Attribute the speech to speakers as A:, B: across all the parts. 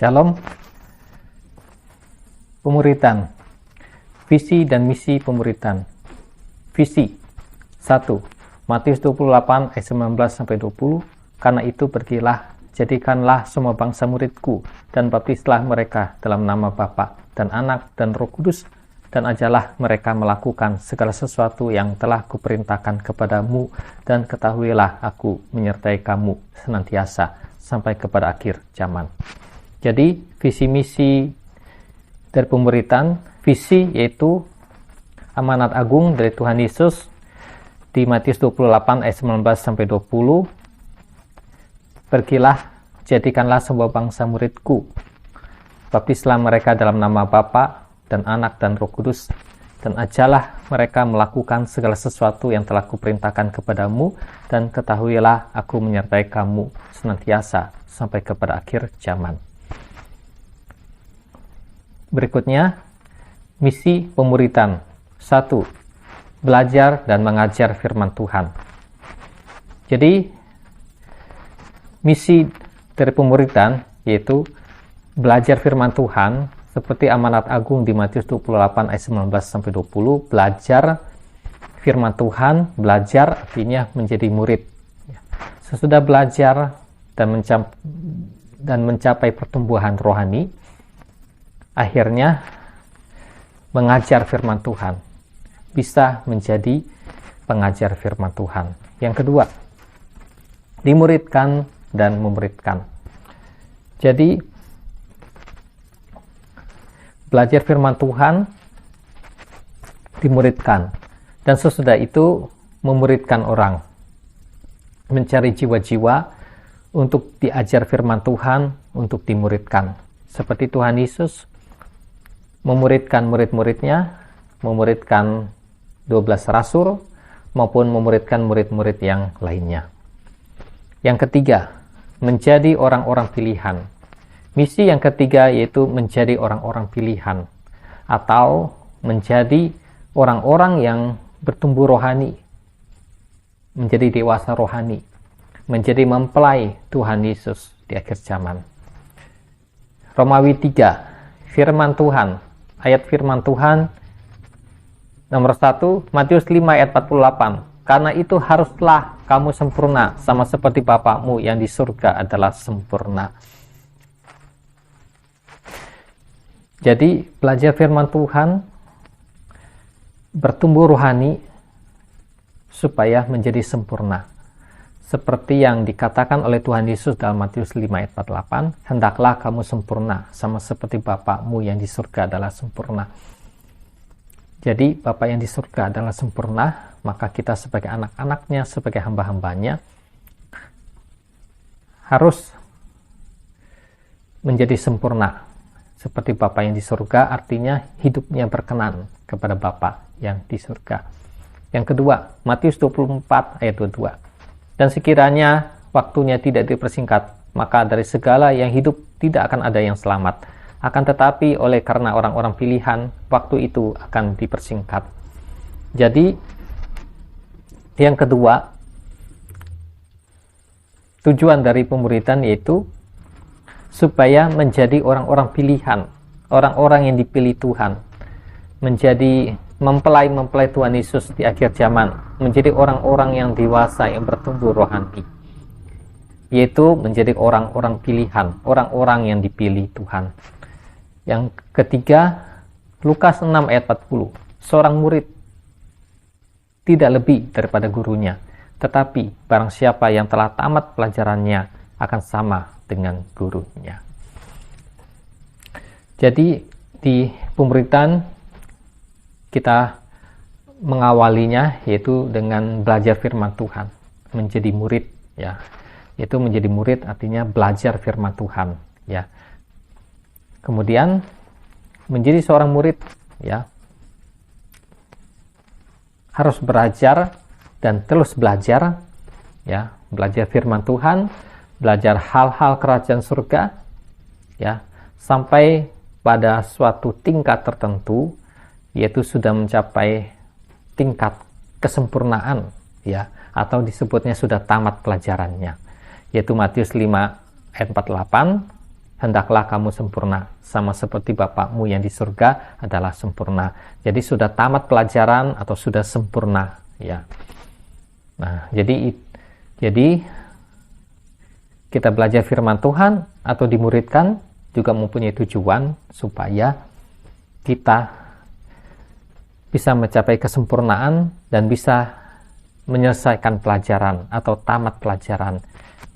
A: Shalom. Pemuritan. Visi dan misi pemuritan. Visi 1. Matius 28 ayat 19-20. Karena itu pergilah, jadikanlah semua bangsa muridku, dan baptislah mereka dalam nama Bapa dan Anak dan Roh Kudus, dan ajalah mereka melakukan segala sesuatu yang telah kuperintahkan kepadamu, dan ketahuilah aku menyertai kamu senantiasa sampai kepada akhir zaman. Jadi visi misi dari pemuritan, visi yaitu amanat agung dari Tuhan Yesus di Matius 28 ayat 19-20. Pergilah, jadikanlah semua bangsa muridku, baptislah mereka dalam nama Bapa dan Anak dan Roh Kudus, dan ajalah mereka melakukan segala sesuatu yang telah kuperintahkan kepadamu, dan ketahuilah aku menyertai kamu senantiasa sampai kepada akhir zaman. Berikutnya, misi pemuritan. 1. Belajar dan mengajar firman Tuhan. Jadi, misi dari pemuritan yaitu belajar firman Tuhan seperti amanat agung di Matius 28 ayat 19-20. Belajar firman Tuhan, belajar artinya menjadi murid. Sesudah belajar dan mencapai pertumbuhan rohani, akhirnya mengajar firman Tuhan, bisa menjadi pengajar firman Tuhan. Yang kedua, dimuridkan dan memuridkan. Jadi belajar firman Tuhan, dimuridkan, dan sesudah itu memuridkan orang, mencari jiwa-jiwa untuk diajar firman Tuhan, untuk dimuridkan. Seperti Tuhan Yesus memuridkan murid-muridnya, memuridkan 12 rasul, maupun memuridkan murid-murid yang lainnya. Yang ketiga, menjadi orang-orang pilihan. Misi yang ketiga yaitu menjadi orang-orang pilihan, atau menjadi orang-orang yang bertumbuh rohani, menjadi dewasa rohani, menjadi mempelai Tuhan Yesus di akhir zaman. Romawi 3, firman Tuhan. Ayat firman Tuhan nomor 1, Matius 5 ayat 48. Karena itu haruslah kamu sempurna, sama seperti Bapakmu yang di surga adalah sempurna. Jadi belajar firman Tuhan, bertumbuh rohani supaya menjadi sempurna. Seperti yang dikatakan oleh Tuhan Yesus dalam Matius 5 ayat 48, hendaklah kamu sempurna, sama seperti Bapakmu yang di surga adalah sempurna. Jadi Bapa yang di surga adalah sempurna, maka kita sebagai anak-anaknya, sebagai hamba-hambanya, harus menjadi sempurna. Seperti Bapa yang di surga, artinya hidupnya berkenan kepada Bapa yang di surga. Yang kedua, Matius 24 ayat 22. Dan sekiranya waktunya tidak dipersingkat, maka dari segala yang hidup tidak akan ada yang selamat. Akan tetapi oleh karena orang-orang pilihan, waktu itu akan dipersingkat. Jadi, yang kedua, tujuan dari pemuritan yaitu supaya menjadi orang-orang pilihan, orang-orang yang dipilih Tuhan, menjadi mempelai Tuhan Yesus di akhir zaman, menjadi orang-orang yang dewasa yang bertumbuh rohani, yaitu menjadi orang-orang pilihan, orang-orang yang dipilih Tuhan. Yang ketiga, Lukas 6 ayat 40. Seorang murid tidak lebih daripada gurunya, tetapi barang siapa yang telah tamat pelajarannya akan sama dengan gurunya. Jadi di pemuritan kita mengawalinya yaitu dengan belajar firman Tuhan, menjadi murid, ya. Yaitu menjadi murid artinya belajar firman Tuhan, ya. Kemudian menjadi seorang murid, ya, harus belajar dan terus belajar, ya, belajar firman Tuhan, belajar hal-hal kerajaan surga, ya, sampai pada suatu tingkat tertentu, yaitu sudah mencapai tingkat kesempurnaan, ya, atau disebutnya sudah tamat pelajarannya, yaitu Matius 5 ayat 48, hendaklah kamu sempurna, sama seperti Bapakmu yang di surga adalah sempurna. Jadi sudah tamat pelajaran atau sudah sempurna, ya. Nah, jadi kita belajar firman Tuhan atau dimuridkan juga mempunyai tujuan supaya kita bisa mencapai kesempurnaan dan bisa menyelesaikan pelajaran atau tamat pelajaran,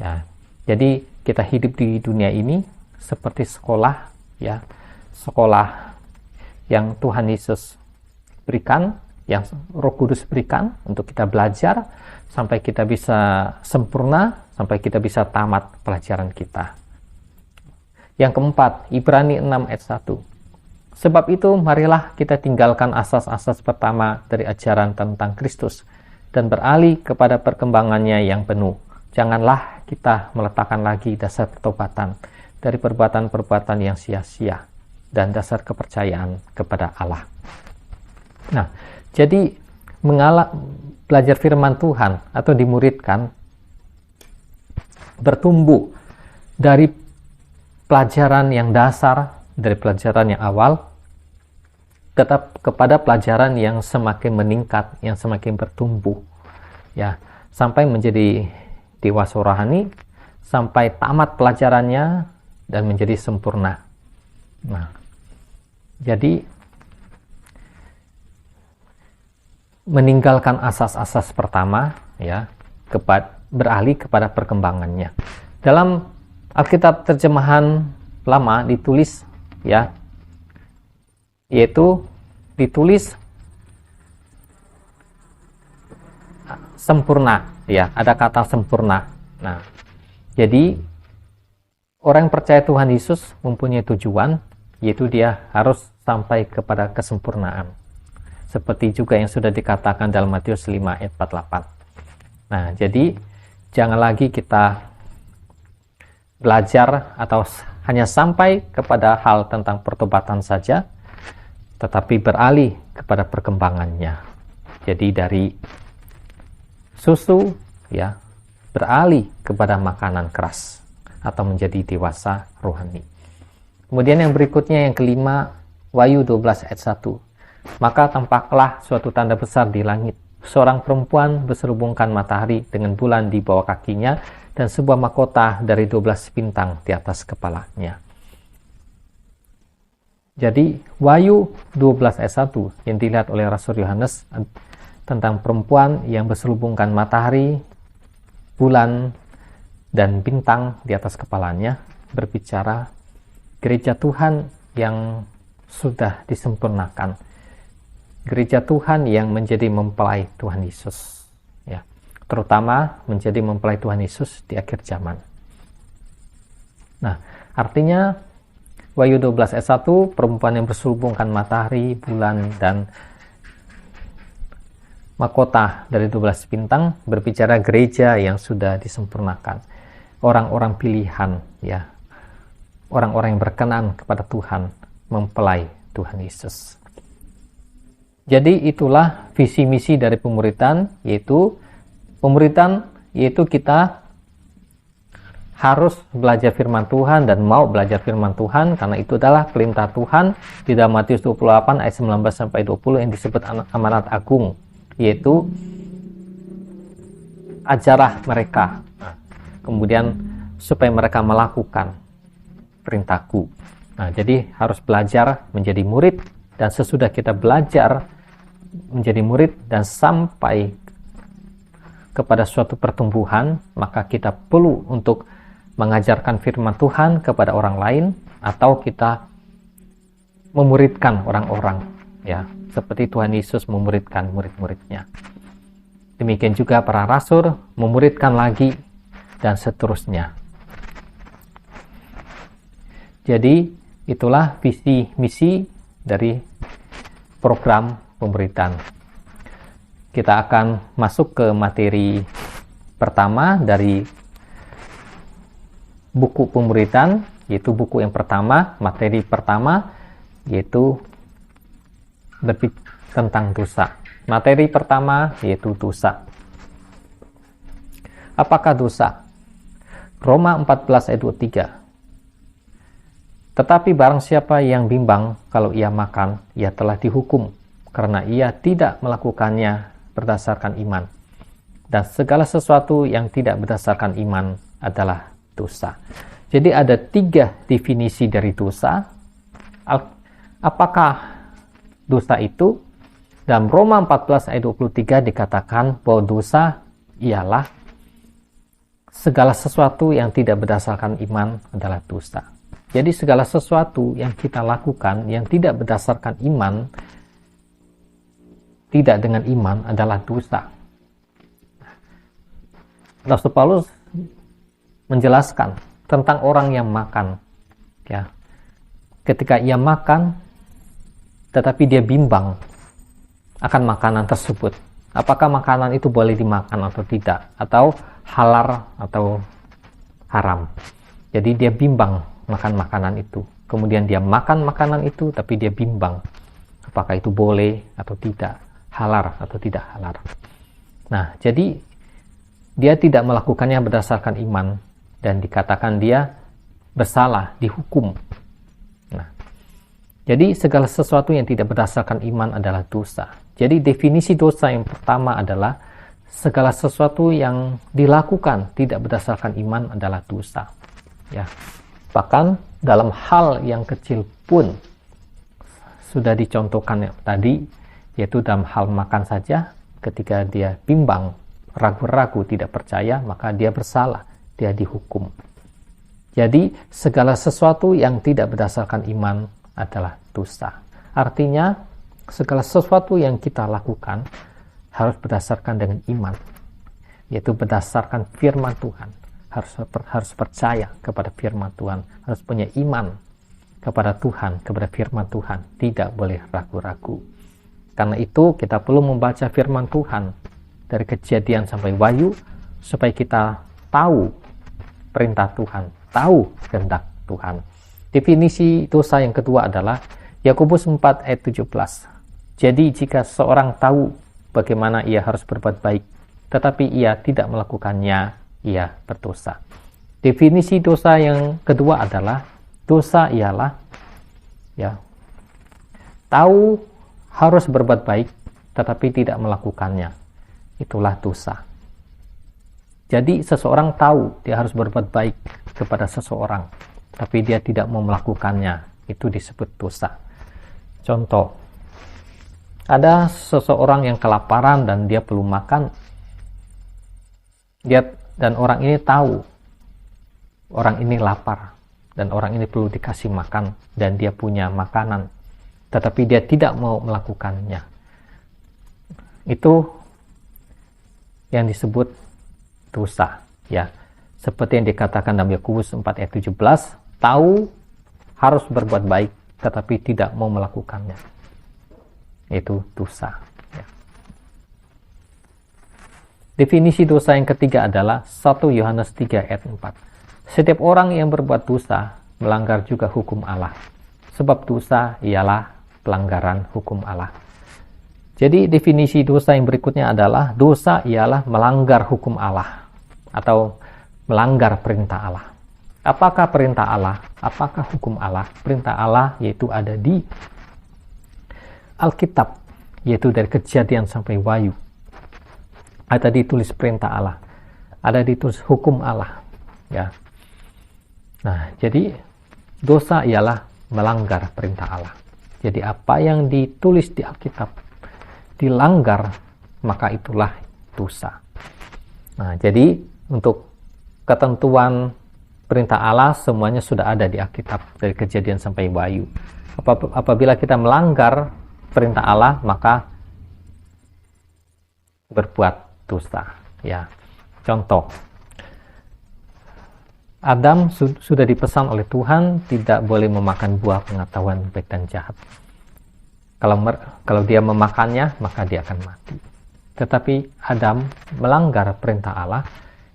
A: ya. Jadi kita hidup di dunia ini seperti sekolah, ya, sekolah yang Tuhan Yesus berikan, yang Roh Kudus berikan untuk kita belajar sampai kita bisa sempurna, sampai kita bisa tamat pelajaran kita. Yang keempat, Ibrani 6 ayat 1. Sebab itu marilah kita tinggalkan asas-asas pertama dari ajaran tentang Kristus dan beralih kepada perkembangannya yang penuh. Janganlah kita meletakkan lagi dasar pertobatan dari perbuatan-perbuatan yang sia-sia dan dasar kepercayaan kepada Allah. Nah, jadi belajar firman Tuhan atau dimuridkan bertumbuh dari pelajaran yang dasar, dari pelajaran yang awal, tetap kepada pelajaran yang semakin meningkat, yang semakin bertumbuh, ya, sampai menjadi dewasa rohani, sampai tamat pelajarannya dan menjadi sempurna. Nah, jadi meninggalkan asas-asas pertama, ya, beralih kepada perkembangannya. Dalam Alkitab terjemahan lama ditulis, ya, yaitu ditulis sempurna, ya, ada kata sempurna. Nah, jadi orang yang percaya Tuhan Yesus mempunyai tujuan, yaitu dia harus sampai kepada kesempurnaan. Seperti juga yang sudah dikatakan dalam Matius 5 ayat 48. Nah, jadi jangan lagi kita belajar atau hanya sampai kepada hal tentang pertobatan saja, tetapi beralih kepada perkembangannya. Jadi dari susu, ya, beralih kepada makanan keras atau menjadi dewasa rohani. Kemudian yang berikutnya, yang kelima, Wahyu 12 ayat 1. Maka tampaklah suatu tanda besar di langit. Seorang perempuan berserubungkan matahari dengan bulan di bawah kakinya dan sebuah mahkota dari 12 bintang di atas kepalanya. Jadi Wahyu 12 ayat 1 yang dilihat oleh Rasul Yohanes tentang perempuan yang berselubungkan matahari, bulan, dan bintang di atas kepalanya berbicara gereja Tuhan yang sudah disempurnakan, gereja Tuhan yang menjadi mempelai Tuhan Yesus, ya, terutama menjadi mempelai Tuhan Yesus di akhir zaman. Nah, artinya Wahyu 12 ayat 1, perempuan yang berselubungkan matahari, bulan, dan mahkota dari 12 bintang berbicara gereja yang sudah disempurnakan, orang-orang pilihan, ya, orang-orang yang berkenan kepada Tuhan, mempelai Tuhan Yesus. Jadi itulah visi misi dari pemuritan, yaitu kita harus belajar firman Tuhan dan mau belajar firman Tuhan, karena itu adalah perintah Tuhan di dalam Matius 28 ayat 19 sampai 20 yang disebut amanat agung, yaitu ajarlah mereka, kemudian supaya mereka melakukan perintahku. Nah, jadi harus belajar menjadi murid, dan sesudah kita belajar menjadi murid dan sampai kepada suatu pertumbuhan, maka kita perlu untuk mengajarkan firman Tuhan kepada orang lain, atau kita memuridkan orang-orang, ya, seperti Tuhan Yesus memuridkan murid-muridnya. Demikian juga para rasul memuridkan lagi, dan seterusnya. Jadi itulah visi misi dari program pemuritan. Kita akan masuk ke materi pertama dari buku pemuritan, yaitu buku yang pertama, materi pertama, yaitu tentang dosa. Materi pertama yaitu dosa. Apakah dosa? Roma 14 ayat 23. Tetapi barang siapa yang bimbang kalau ia makan, ia telah dihukum, karena ia tidak melakukannya berdasarkan iman. Dan segala sesuatu yang tidak berdasarkan iman adalah dosa. Jadi ada 3 definisi dari dosa. Apakah dosa itu? Dalam Roma 14 ayat 23 dikatakan bahwa dosa ialah segala sesuatu yang tidak berdasarkan iman adalah dosa. Jadi segala sesuatu yang kita lakukan yang tidak berdasarkan iman, tidak dengan iman adalah dosa. Rasul Paulus menjelaskan tentang orang yang makan, ya. Ketika ia makan, tetapi dia bimbang akan makanan tersebut. Apakah makanan itu boleh dimakan atau tidak, atau halal atau haram. Jadi dia bimbang makan makanan itu. Kemudian dia makan makanan itu, tapi dia bimbang apakah itu boleh atau tidak, halal atau tidak halal. Nah, jadi dia tidak melakukannya berdasarkan iman dan dikatakan dia bersalah, dihukum. Nah, jadi segala sesuatu yang tidak berdasarkan iman adalah dosa. Jadi definisi dosa yang pertama adalah segala sesuatu yang dilakukan tidak berdasarkan iman adalah dosa. Ya. Bahkan dalam hal yang kecil pun sudah dicontohkan tadi, yaitu dalam hal makan saja, ketika dia bimbang, ragu-ragu, tidak percaya, maka dia bersalah, dia dihukum. Jadi segala sesuatu yang tidak berdasarkan iman adalah dosa. Artinya segala sesuatu yang kita lakukan harus berdasarkan dengan iman, yaitu berdasarkan firman Tuhan. Harus percaya kepada firman Tuhan, harus punya iman kepada Tuhan, kepada firman Tuhan, tidak boleh ragu-ragu. Karena itu kita perlu membaca firman Tuhan dari Kejadian sampai Wahyu supaya kita tahu perintah Tuhan, tahu kehendak Tuhan. Definisi dosa yang kedua adalah Yakobus 4 ayat 17. Jadi jika seorang tahu bagaimana ia harus berbuat baik, tetapi ia tidak melakukannya, ia berdosa. Definisi dosa yang kedua adalah dosa ialah tahu harus berbuat baik tetapi tidak melakukannya. Itulah dosa. Jadi seseorang tahu dia harus berbuat baik kepada seseorang tapi dia tidak mau melakukannya, itu disebut dosa. Contoh, ada seseorang yang kelaparan dan dia perlu makan. Dan orang ini tahu orang ini lapar dan orang ini perlu dikasih makan dan dia punya makanan, tetapi dia tidak mau melakukannya. Itu yang disebut dosa, ya. Seperti yang dikatakan dalam Yakobus 4 ayat 17, tahu harus berbuat baik tetapi tidak mau melakukannya. Itu dosa. Definisi dosa yang ketiga adalah 1 Yohanes 3 ayat 4. Setiap orang yang berbuat dosa melanggar juga hukum Allah. Sebab dosa ialah pelanggaran hukum Allah. Jadi definisi dosa yang berikutnya adalah dosa ialah melanggar hukum Allah atau melanggar perintah Allah. Apakah perintah Allah? Apakah hukum Allah? Perintah Allah yaitu ada di Alkitab, yaitu dari Kejadian sampai Wahyu. Ada ditulis perintah Allah, ada ditulis hukum Allah, ya. Nah, jadi dosa ialah melanggar perintah Allah. Jadi apa yang ditulis di Alkitab dilanggar, maka itulah dosa. Nah, jadi untuk ketentuan perintah Allah semuanya sudah ada di Alkitab dari Kejadian sampai Wahyu. Apabila kita melanggar perintah Allah, maka berbuat dosa, ya. Contoh, Adam sudah dipesan oleh Tuhan tidak boleh memakan buah pengetahuan baik dan jahat. Kalau dia memakannya, maka dia akan mati. Tetapi Adam melanggar perintah Allah,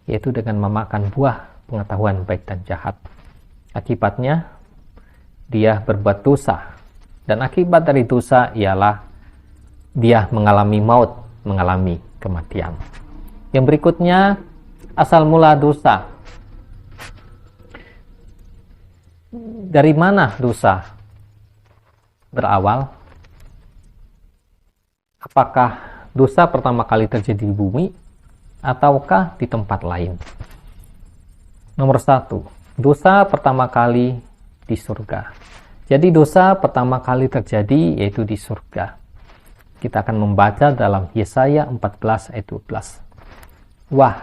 A: yaitu dengan memakan buah pengetahuan baik dan jahat. Akibatnya dia berbuat dosa, dan akibat dari dosa ialah dia mengalami maut, mengalami kematian. Yang berikutnya, asal mula dosa. dari mana dosa berawal? Apakah dosa pertama kali terjadi di bumi ataukah di tempat lain? Nomor 1, dosa pertama kali di surga. Jadi dosa pertama kali terjadi yaitu di surga. Kita akan membaca dalam Yesaya 14 ayat 12. Wah,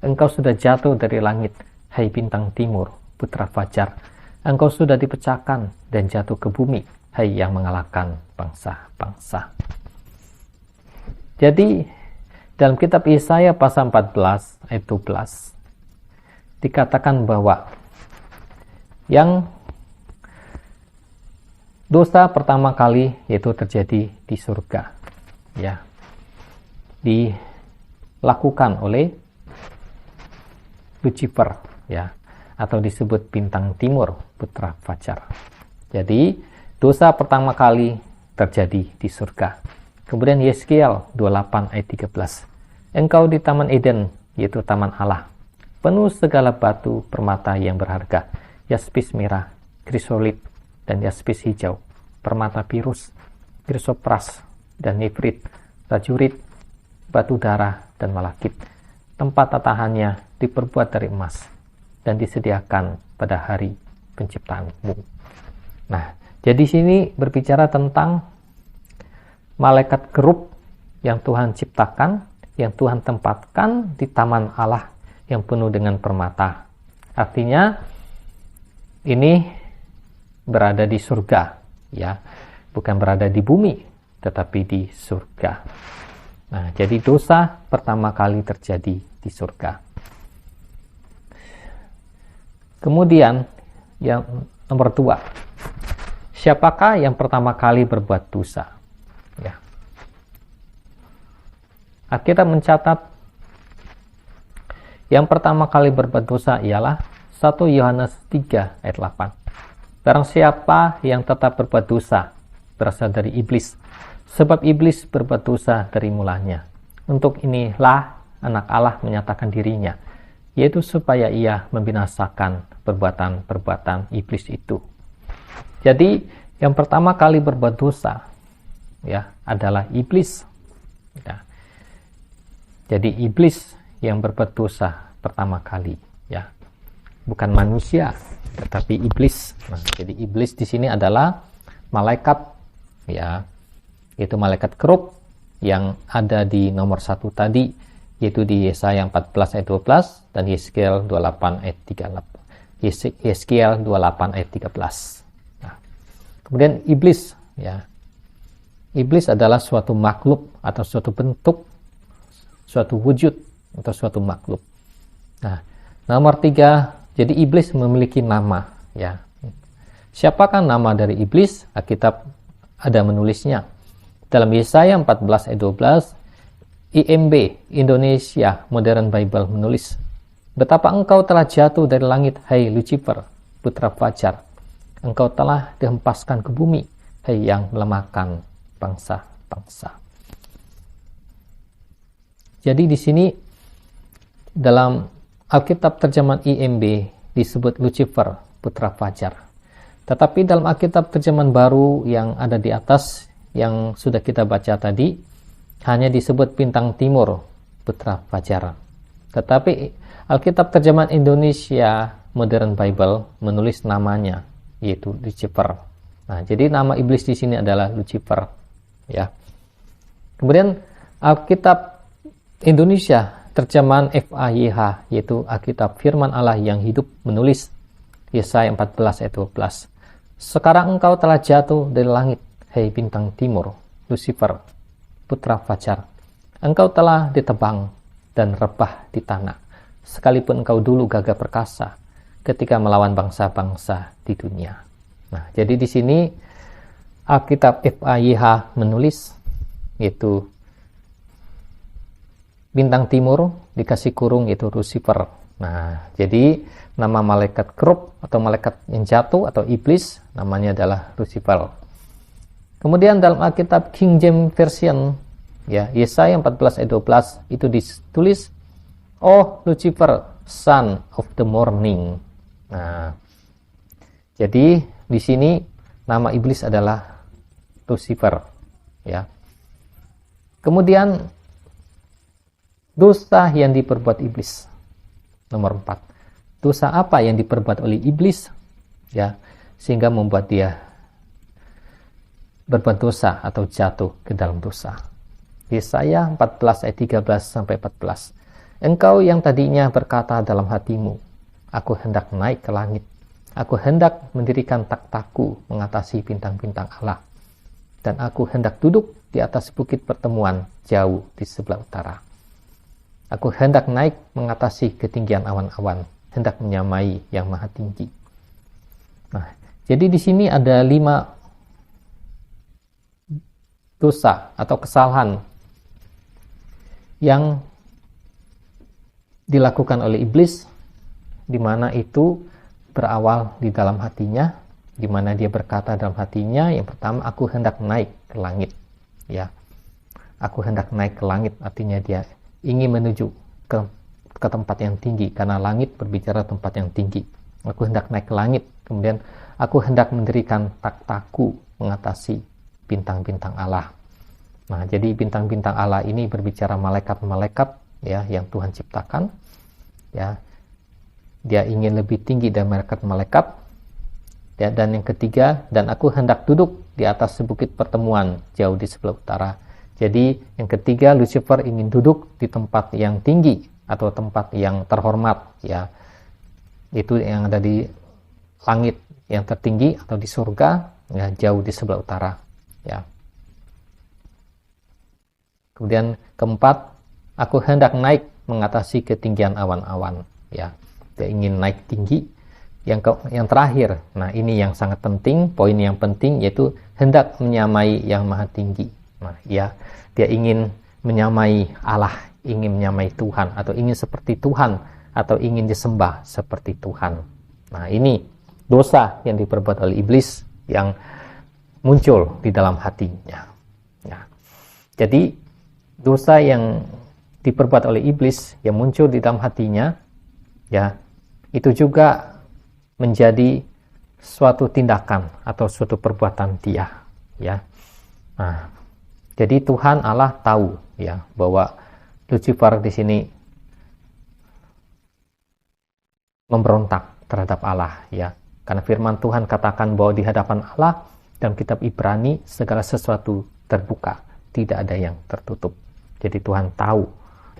A: engkau sudah jatuh dari langit, hai bintang timur, putra fajar. Engkau sudah dipecahkan dan jatuh ke bumi, hai yang mengalahkan bangsa-bangsa. Jadi, dalam kitab Yesaya pasal 14 ayat 12 dikatakan bahwa yang dosa pertama kali yaitu terjadi di surga, ya, dilakukan oleh Lucifer, ya, atau disebut bintang timur, putra fajar. Jadi dosa pertama kali terjadi di surga. Kemudian Yeskiel 28 ayat 13. Engkau di Taman Eden, yaitu Taman Allah, penuh segala batu permata yang berharga, yaspis merah, krisolit, dan yaspis hijau, permata pirus, krisopras, dan nefrit, rajurit, batu darah, dan malakit. Tempat tatahannya diperbuat dari emas, dan disediakan pada hari penciptaanmu. Nah, jadi sini berbicara tentang malaikat kerub yang Tuhan ciptakan, yang Tuhan tempatkan di taman Allah yang penuh dengan permata. Artinya ini berada di surga, ya, bukan berada di bumi, tetapi di surga. Nah, jadi dosa pertama kali terjadi di surga. Kemudian yang nomor 2, siapakah yang pertama kali berbuat dosa? Ya. Alkitab mencatat yang pertama kali berbuat dosa ialah 1 Yohanes 3 ayat 8. Barang siapa yang tetap berbuat dosa berasal dari iblis, sebab iblis berbuat dosa dari mulanya. Untuk inilah anak Allah menyatakan dirinya, yaitu supaya ia membinasakan perbuatan-perbuatan iblis itu. Jadi yang pertama kali berbuat dosa, ya, adalah iblis, ya. Jadi iblis yang berbuat dosa pertama kali, ya, bukan manusia, tetapi iblis. Nah, jadi iblis di sini adalah malaikat, ya, yaitu malaikat kerub yang ada di nomor 1 tadi, yaitu di Yesaya 14 ayat 12 dan Yeskiel 28 ayat 38. Yeskiel 28 ayat 13. Nah, kemudian iblis, ya. Iblis adalah suatu makhluk atau suatu bentuk, suatu wujud atau suatu makhluk. Nah, nomor 3, jadi iblis memiliki nama, ya. Siapakah nama dari iblis? Alkitab ada menulisnya. Dalam Yesaya 14 ayat 12, IMB Indonesia Modern Bible menulis, betapa engkau telah jatuh dari langit, hai Lucifer, putra fajar. Engkau telah dihempaskan ke bumi, hai yang melemahkan bangsa-bangsa. Jadi di sini dalam Alkitab terjemahan IMB disebut Lucifer, putra fajar. Tetapi dalam Alkitab terjemahan baru yang ada di atas yang sudah kita baca tadi hanya disebut bintang timur, putra fajar. Tetapi Alkitab terjemahan Indonesia Modern Bible menulis namanya yaitu Lucifer. Nah, jadi nama iblis di sini adalah Lucifer, ya. Kemudian Alkitab Indonesia terjemahan FAYH yaitu Alkitab Firman Allah yang hidup menulis Yesaya 14 ayat 12. Sekarang engkau telah jatuh dari langit, hai bintang timur, Lucifer, putra fajar. Engkau telah ditebang dan rebah di tanah, sekalipun engkau dulu gagah perkasa ketika melawan bangsa-bangsa di dunia. Nah, jadi di sini Alkitab FAYH menulis yaitu bintang timur dikasih kurung yaitu Lucifer. Nah, jadi nama malaikat kerub atau malaikat yang jatuh atau iblis namanya adalah Lucifer. Kemudian dalam Alkitab King James Version, ya, Yesaya 14 ayat 12 itu ditulis, "Oh Lucifer, son of the morning." Nah, Jadi di sini nama iblis adalah Lucifer, ya. Kemudian dosa yang diperbuat iblis. Nomor 4. Dosa apa yang diperbuat oleh iblis, ya, sehingga membuat dia berbuat dosa atau jatuh ke dalam dosa. Yesaya 14 ayat 13 sampai 14. Engkau yang tadinya berkata dalam hatimu, aku hendak naik ke langit. Aku hendak mendirikan takhtaku mengatasi bintang-bintang Allah. Dan aku hendak duduk di atas bukit pertemuan jauh di sebelah utara. Aku hendak naik mengatasi ketinggian awan-awan, hendak menyamai yang maha tinggi. Nah, jadi di sini ada 5 dosa atau kesalahan yang dilakukan oleh iblis, di mana itu berawal di dalam hatinya, di mana dia berkata dalam hatinya, yang pertama, aku hendak naik ke langit, ya. Aku hendak naik ke langit, artinya dia ingin menuju ke tempat yang tinggi, karena langit berbicara tempat yang tinggi. Aku hendak naik ke langit. Kemudian aku hendak mendirikan takhtaku mengatasi bintang-bintang Allah. Nah, jadi bintang-bintang Allah ini berbicara malaikat-malaikat, ya, yang Tuhan ciptakan, ya. Dia ingin lebih tinggi dari malaikat-malaikat, ya. Dan yang ketiga, dan aku hendak duduk di atas bukit pertemuan jauh di sebelah utara. Jadi yang ketiga, Lucifer ingin duduk di tempat yang tinggi atau tempat yang terhormat, ya. Itu yang ada di langit yang tertinggi atau di surga, ya, jauh di sebelah utara, ya. Kemudian keempat, aku hendak naik mengatasi ketinggian awan-awan, ya. Dia ingin naik tinggi. Yang terakhir, nah ini yang sangat penting, poin yang penting, yaitu hendak menyamai yang maha tinggi. Nah, ya, dia ingin menyamai Allah, ingin menyamai Tuhan, atau ingin seperti Tuhan, atau ingin disembah seperti Tuhan. Nah, ini dosa yang diperbuat oleh iblis yang muncul di dalam hatinya. Nah, jadi dosa yang diperbuat oleh iblis yang muncul di dalam hatinya, ya, itu juga menjadi suatu tindakan atau suatu perbuatan dia, ya. Nah, jadi Tuhan Allah tahu, ya, bahwa Lucifer di sini memberontak terhadap Allah, ya. Karena firman Tuhan katakan bahwa di hadapan Allah dalam kitab Ibrani segala sesuatu terbuka, tidak ada yang tertutup. Jadi Tuhan tahu,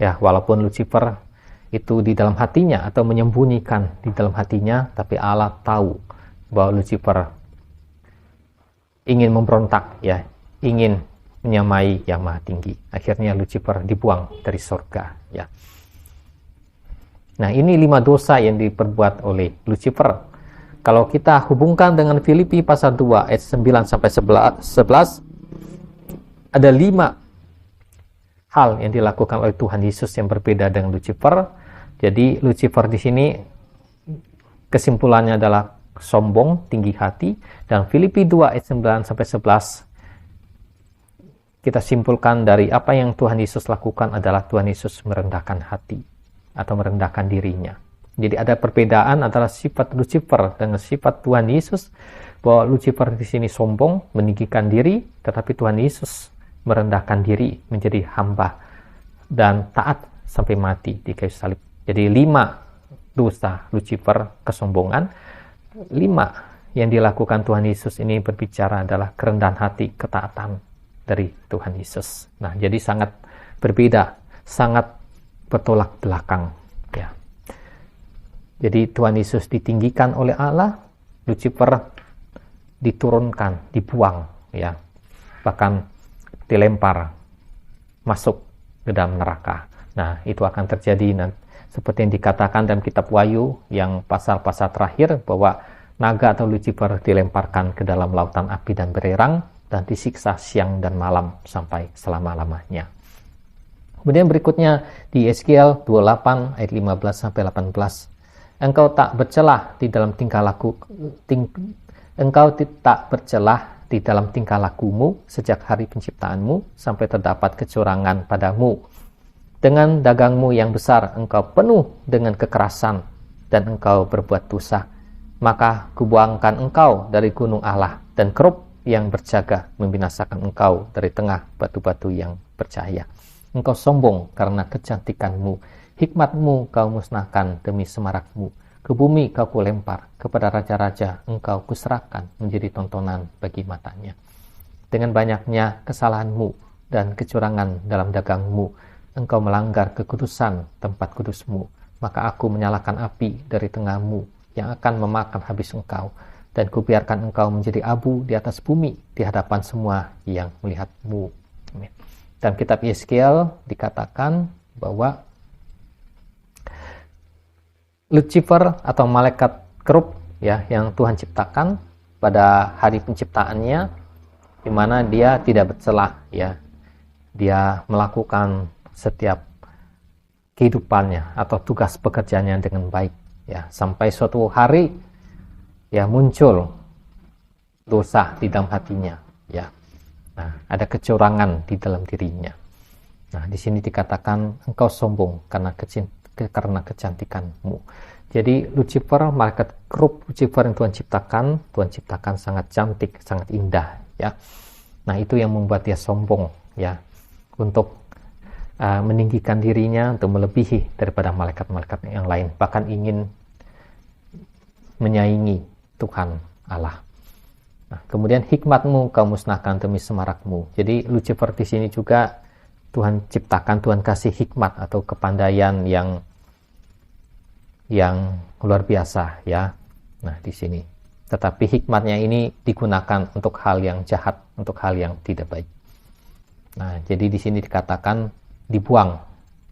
A: ya, walaupun Lucifer itu di dalam hatinya atau menyembunyikan di dalam hatinya, tapi Allah tahu bahwa Lucifer ingin memberontak, ya, ingin menyamai yang maha tinggi. Akhirnya Lucifer dibuang dari surga, ya. Nah, ini 5 dosa yang diperbuat oleh Lucifer. Kalau kita hubungkan dengan Filipi pasal 2 ayat 9 sampai 11, ada 5 hal yang dilakukan oleh Tuhan Yesus yang berbeda dengan Lucifer. Jadi Lucifer di sini kesimpulannya adalah sombong, tinggi hati, dan Filipi 2 ayat 9 sampai 11 kita simpulkan dari apa yang Tuhan Yesus lakukan adalah Tuhan Yesus merendahkan hati atau merendahkan dirinya. Jadi ada perbedaan antara sifat Lucifer dengan sifat Tuhan Yesus, bahwa Lucifer di sini sombong, meninggikan diri, tetapi Tuhan Yesus merendahkan diri menjadi hamba dan taat sampai mati di kayu salib. Jadi 5 dosa Lucifer, kesombongan. 5 yang dilakukan Tuhan Yesus ini berbicara adalah kerendahan hati, ketaatan dari Tuhan Yesus. Nah, jadi sangat berbeda, sangat bertolak belakang, ya. Jadi Tuhan Yesus ditinggikan oleh Allah, Lucifer diturunkan, dibuang, ya. Bahkan dilempar masuk ke dalam neraka. Nah, itu akan terjadi seperti yang dikatakan dalam kitab Wahyu yang pasal-pasal terakhir, bahwa naga atau Lucifer dilemparkan ke dalam lautan api dan bererang dan disiksa siang dan malam sampai selama-lamanya. Kemudian berikutnya di Yeskiel 28 ayat 15 sampai 18. Engkau tak bercelah di dalam tingkah lakumu sejak hari penciptaanmu sampai terdapat kecurangan padamu. Dengan dagangmu yang besar engkau penuh dengan kekerasan dan engkau berbuat dosa. maka kubuangkan engkau dari gunung Allah, dan kerub yang berjaga membinasakan engkau dari tengah batu-batu yang bercahaya. Engkau sombong karena kecantikanmu, hikmatmu kau musnahkan demi semarakmu. Ke bumi kau kulempar, kepada raja-raja engkau kuserahkan menjadi tontonan bagi matanya. Dengan banyaknya kesalahanmu dan kecurangan dalam dagangmu, engkau melanggar kekudusan tempat kudusmu. Maka aku menyalakan api dari tengahmu yang akan memakan habis engkau, dan kubiarkan engkau menjadi abu di atas bumi di hadapan semua yang melihatmu. Dalam kitab Yeskiel dikatakan bahwa Lucifer atau malaikat kerub ya yang Tuhan ciptakan pada hari penciptaannya, di mana dia tidak bercelah ya. Dia melakukan setiap kehidupannya atau tugas pekerjaannya dengan baik ya, sampai suatu hari ya muncul dosa di dalam hatinya ya. Nah, ada kecurangan di dalam dirinya. Nah, di sini dikatakan engkau sombong karena kecantikanmu. Jadi Lucifer, malaikat kerub Lucifer yang Tuhan ciptakan sangat cantik, sangat indah ya. Nah, itu yang membuat dia sombong ya, untuk meninggikan dirinya untuk melebihi daripada malaikat-malaikat yang lain, bahkan ingin menyaingi Tuhan Allah. Nah, kemudian hikmatmu kau musnahkan demi semarakmu. Jadi Lucifer di sini juga Tuhan ciptakan, Tuhan kasih hikmat atau kepandaian yang luar biasa ya. Nah, di sini. Tetapi hikmatnya ini digunakan untuk hal yang jahat, untuk hal yang tidak baik. Nah, jadi di sini dikatakan dibuang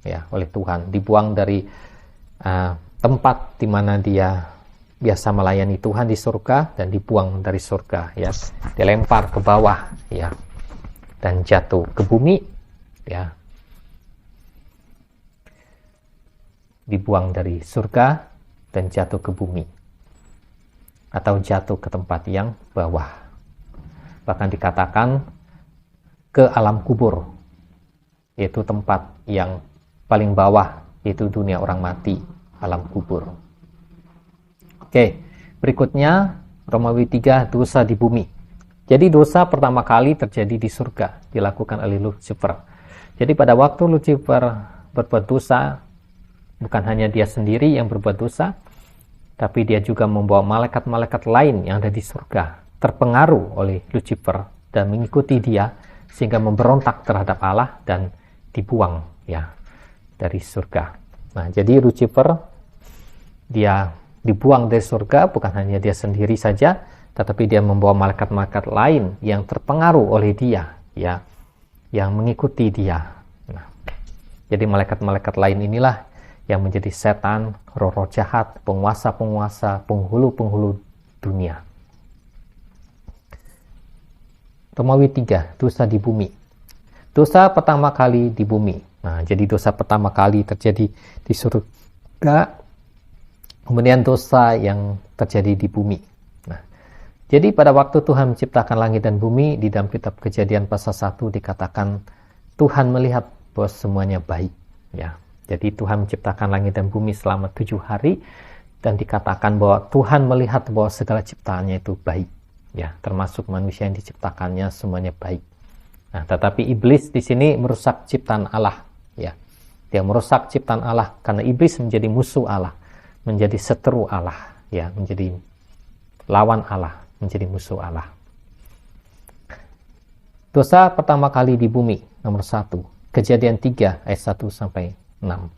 A: ya oleh Tuhan, dibuang dari tempat di mana dia biasa melayani Tuhan di surga, dan dibuang dari surga ya, dilempar ke bawah ya, dan jatuh ke bumi ya, dibuang dari surga dan jatuh ke bumi atau jatuh ke tempat yang bawah, bahkan dikatakan ke alam kubur, yaitu tempat yang paling bawah, yaitu dunia orang mati, alam kubur. Oke, berikutnya Romawi 3, dosa di bumi. Jadi dosa pertama kali terjadi di surga, dilakukan oleh Lucifer. Jadi pada waktu Lucifer berbuat dosa, bukan hanya dia sendiri yang berbuat dosa, tapi dia juga membawa malaikat-malaikat lain yang ada di surga, terpengaruh oleh Lucifer dan mengikuti dia, sehingga memberontak terhadap Allah dan dibuang ya dari surga. Nah, jadi Lucifer dia dibuang dari surga, bukan hanya dia sendiri saja, tetapi dia membawa malaikat-malaikat lain yang terpengaruh oleh dia ya, yang mengikuti dia. Nah, jadi malaikat-malaikat lain inilah yang menjadi setan, roh-roh jahat, penguasa-penguasa, penghulu-penghulu dunia. Romawi 3, dosa di bumi. Dosa pertama kali di bumi. Nah, jadi dosa pertama kali terjadi di surga, kemudian dosa yang terjadi di bumi. Nah, jadi pada waktu Tuhan menciptakan langit dan bumi, di dalam kitab Kejadian pasal 1 dikatakan Tuhan melihat bahwa semuanya baik ya. Jadi Tuhan menciptakan langit dan bumi selama 7 hari, dan dikatakan bahwa Tuhan melihat bahwa segala ciptaannya itu baik ya, termasuk manusia yang diciptakannya semuanya baik. Nah, tetapi iblis di sini merusak ciptaan Allah ya. Dia merusak ciptaan Allah karena iblis menjadi musuh Allah, menjadi seteru Allah ya, menjadi lawan Allah, menjadi musuh Allah. Dosa pertama kali di bumi, nomor 1, Kejadian 3 ayat 1 sampai 6.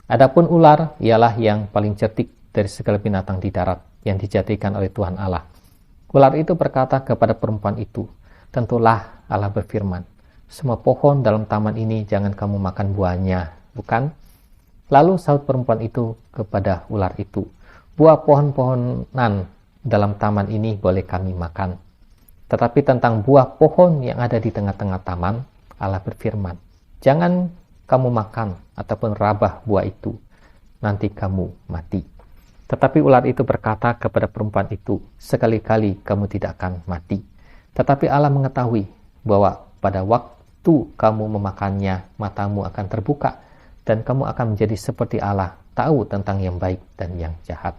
A: Adapun ular ialah yang paling cerdik dari segala binatang di darat yang dijadikan oleh Tuhan Allah. Ular itu berkata kepada perempuan itu, tentulah Allah berfirman, semua pohon dalam taman ini jangan kamu makan buahnya, bukan? Lalu sahut perempuan itu kepada ular itu, buah pohon-pohonan dalam taman ini boleh kami makan. Tetapi tentang buah pohon yang ada di tengah-tengah taman, Allah berfirman, jangan kamu makan ataupun rabah buah itu, nanti kamu mati. Tetapi ular itu berkata kepada perempuan itu, sekali-kali kamu tidak akan mati. Tetapi Allah mengetahui bahwa pada waktu kamu memakannya, matamu akan terbuka, dan kamu akan menjadi seperti Allah, tahu tentang yang baik dan yang jahat.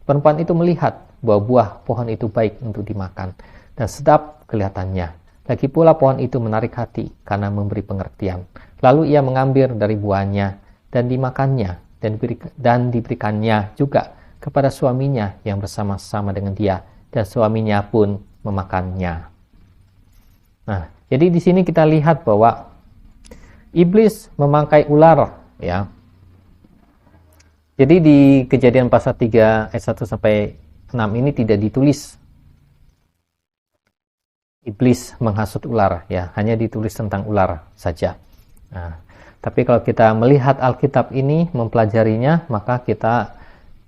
A: Perempuan itu melihat bahwa buah pohon itu baik untuk dimakan dan sedap kelihatannya. Lagi pula pohon itu menarik hati karena memberi pengertian. Lalu ia mengambil dari buahnya dan dimakannya dan diberikannya juga kepada suaminya yang bersama-sama dengan dia, dan suaminya pun memakannya. Nah, jadi di sini kita lihat bahwa iblis memangkai ular, ya. Jadi di Kejadian pasal 3 ayat 1 sampai 6 ini tidak ditulis iblis menghasut ular, ya, hanya ditulis tentang ular saja. Nah, tapi kalau kita melihat Alkitab ini, mempelajarinya, maka kita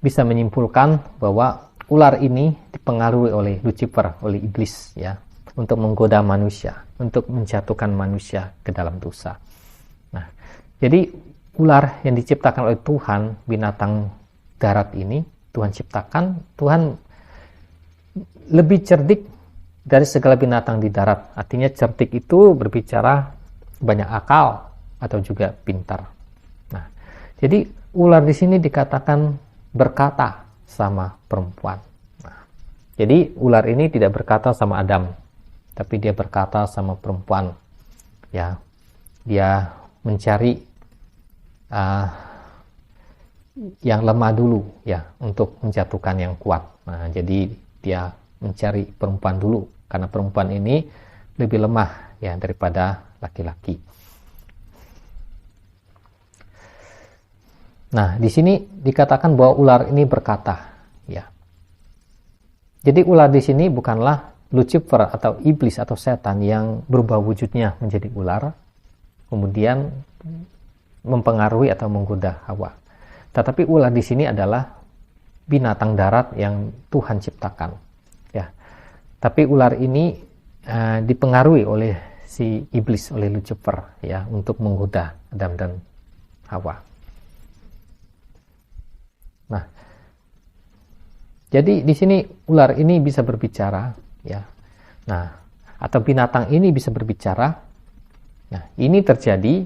A: bisa menyimpulkan bahwa ular ini dipengaruhi oleh Lucifer, oleh iblis, ya, untuk menggoda manusia, untuk menjatuhkan manusia ke dalam dosa. Nah, jadi ular yang diciptakan oleh Tuhan, binatang darat ini, Tuhan ciptakan, Tuhan lebih cerdik dari segala binatang di darat. Artinya cerdik itu berbicara banyak akal atau juga pintar. Nah, jadi ular di sini dikatakan berkata sama perempuan. Nah, jadi ular ini tidak berkata sama Adam, tapi dia berkata sama perempuan. Ya, dia mencari yang lemah dulu, ya, untuk menjatuhkan yang kuat. Nah, jadi dia mencari perempuan dulu karena perempuan ini lebih lemah, ya, daripada laki-laki. Nah, di sini dikatakan bahwa ular ini berkata, ya. Jadi ular di sini bukanlah Lucifer atau iblis atau setan yang berubah wujudnya menjadi ular, kemudian mempengaruhi atau menggoda Hawa. Tetapi ular di sini adalah binatang darat yang Tuhan ciptakan, ya. Tapi ular ini dipengaruhi oleh si iblis, oleh Lucifer, ya, untuk menggoda Adam dan Hawa. Nah, jadi di sini ular ini bisa berbicara, ya. Nah, atau binatang ini bisa berbicara. Nah, ini terjadi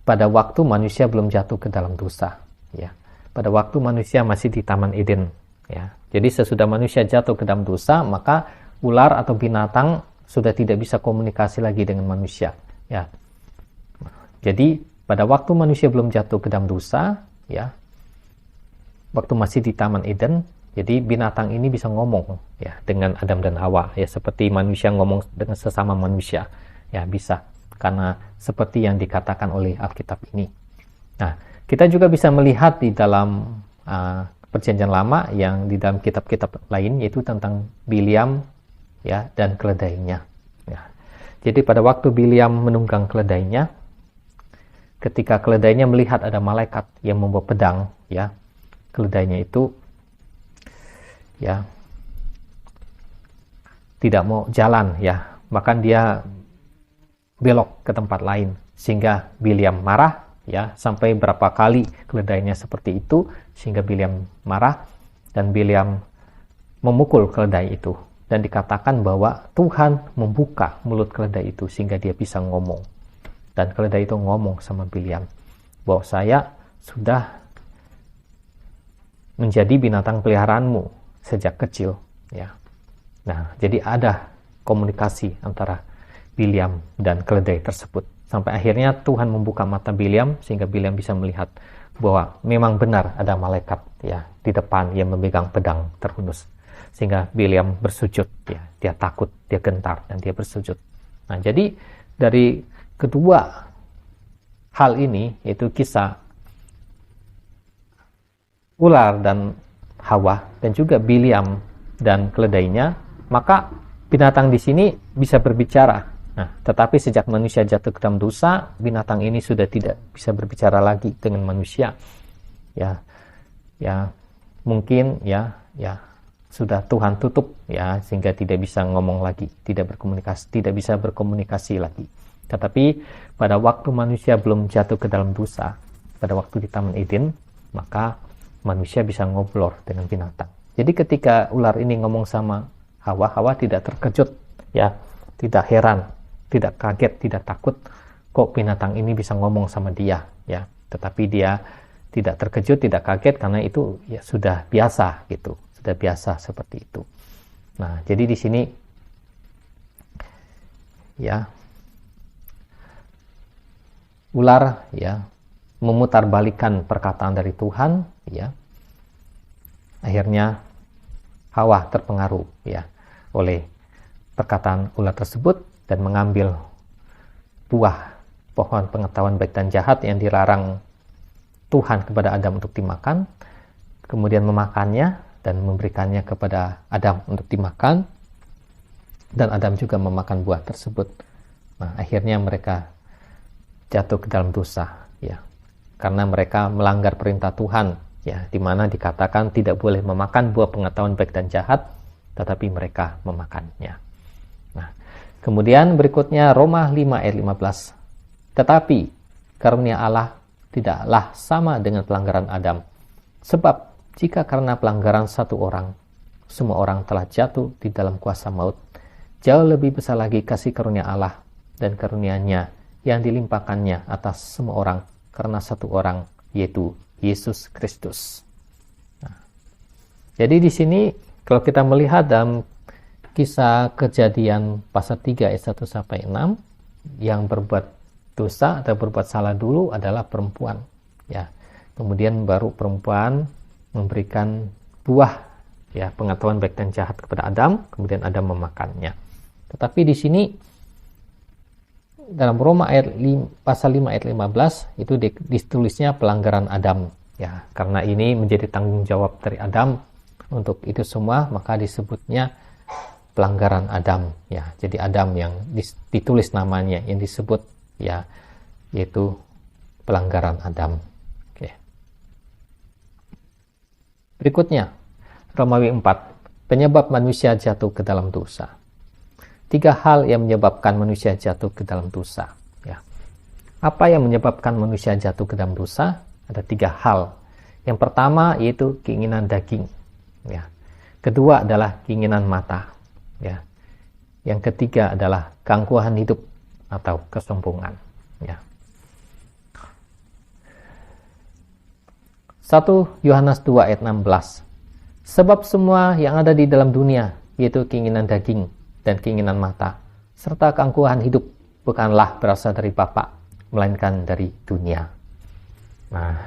A: pada waktu manusia belum jatuh ke dalam dosa, ya. Pada waktu manusia masih di Taman Eden, ya. Jadi sesudah manusia jatuh ke dalam dosa, maka ular atau binatang sudah tidak bisa komunikasi lagi dengan manusia, ya. Jadi pada waktu manusia belum jatuh ke dalam dosa, ya, waktu masih di Taman Eden, jadi binatang ini bisa ngomong, ya, dengan Adam dan Hawa, ya, seperti manusia ngomong dengan sesama manusia, ya, bisa, karena seperti yang dikatakan oleh Alkitab ini. Nah, kita juga bisa melihat di dalam Perjanjian Lama yang di dalam kitab-kitab lain, yaitu tentang Bileam, ya, dan keledainya, ya. Jadi pada waktu Bileam menunggang keledainya, ketika keledainya melihat ada malaikat yang membawa pedang, ya, keledainya itu, ya, tidak mau jalan, ya, bahkan dia belok ke tempat lain, sehingga Bileam marah, ya, sampai berapa kali keledainya seperti itu, sehingga Bileam marah, dan Bileam memukul keledai itu, dan dikatakan bahwa Tuhan membuka mulut keledai itu sehingga dia bisa ngomong, dan keledai itu ngomong sama Bileam bahwa saya sudah menjadi binatang peliharaanmu sejak kecil, ya. Nah, jadi ada komunikasi antara Bileam dan keledai tersebut, sampai akhirnya Tuhan membuka mata Bileam sehingga Bileam bisa melihat bahwa memang benar ada malaikat, ya, di depan yang memegang pedang terhunus, sehingga Bileam bersujud, ya, dia takut, dia gentar, dan dia bersujud. Nah, jadi dari kedua hal ini, yaitu kisah ular dan Hawa, dan juga Bileam dan keledainya, maka binatang di sini bisa berbicara. Nah, tetapi sejak manusia jatuh ke dalam dosa, binatang ini sudah tidak bisa berbicara lagi dengan manusia. Ya, ya, mungkin, ya, sudah Tuhan tutup, ya, sehingga tidak bisa ngomong lagi, tidak bisa berkomunikasi lagi. Tetapi pada waktu manusia belum jatuh ke dalam dosa, pada waktu di Taman Eden, maka manusia bisa ngobrol dengan binatang. Jadi ketika ular ini ngomong sama Hawa, Hawa tidak terkejut, ya, tidak heran, tidak kaget, tidak takut, kok binatang ini bisa ngomong sama dia, ya. Tetapi dia tidak terkejut, tidak kaget, karena itu ya sudah biasa gitu, sudah biasa seperti itu. Nah, jadi di sini ya ular ya memutarbalikan perkataan dari Tuhan, ya. Akhirnya Hawa terpengaruh ya oleh perkataan ular tersebut dan mengambil buah pohon pengetahuan baik dan jahat yang dilarang Tuhan kepada Adam untuk dimakan, kemudian memakannya dan memberikannya kepada Adam untuk dimakan, dan Adam juga memakan buah tersebut. Nah, akhirnya mereka jatuh ke dalam dosa, ya, karena mereka melanggar perintah Tuhan, ya, di mana dikatakan tidak boleh memakan buah pengetahuan baik dan jahat, tetapi mereka memakannya. Nah, kemudian berikutnya Roma 5 ayat 15. Tetapi karunia Allah tidaklah sama dengan pelanggaran Adam. Sebab jika karena pelanggaran satu orang, semua orang telah jatuh di dalam kuasa maut, jauh lebih besar lagi kasih karunia Allah dan karunia-Nya yang dilimpahkannya atas semua orang karena satu orang, yaitu Yesus Kristus. Nah, jadi di sini kalau kita melihat dalam kisah Kejadian pasal 3 ayat 1 sampai 6, yang berbuat dosa atau berbuat salah dulu adalah perempuan, ya. Kemudian baru perempuan memberikan buah, ya, pengetahuan baik dan jahat kepada Adam, kemudian Adam memakannya. Tetapi di sini dalam Roma pasal 5 ayat 15 itu ditulisnya pelanggaran Adam, ya, karena ini menjadi tanggung jawab dari Adam untuk itu semua, maka disebutnya pelanggaran Adam, ya. Jadi Adam yang ditulis namanya, yang disebut, ya, yaitu pelanggaran Adam. Oke. Berikutnya Romawi 4, penyebab manusia jatuh ke dalam dosa. 3 hal yang menyebabkan manusia jatuh ke dalam dosa, ya. Apa yang menyebabkan manusia jatuh ke dalam dosa? Ada 3 hal. Yang pertama yaitu keinginan daging, ya. Kedua adalah keinginan mata, ya. Yang ketiga adalah keangkuhan hidup atau kesombongan, ya. 1 Yohanes 2 ayat 16. Sebab semua yang ada di dalam dunia, yaitu keinginan daging dan keinginan mata, serta keangkuhan hidup, bukanlah berasal dari Bapa, melainkan dari dunia. Nah,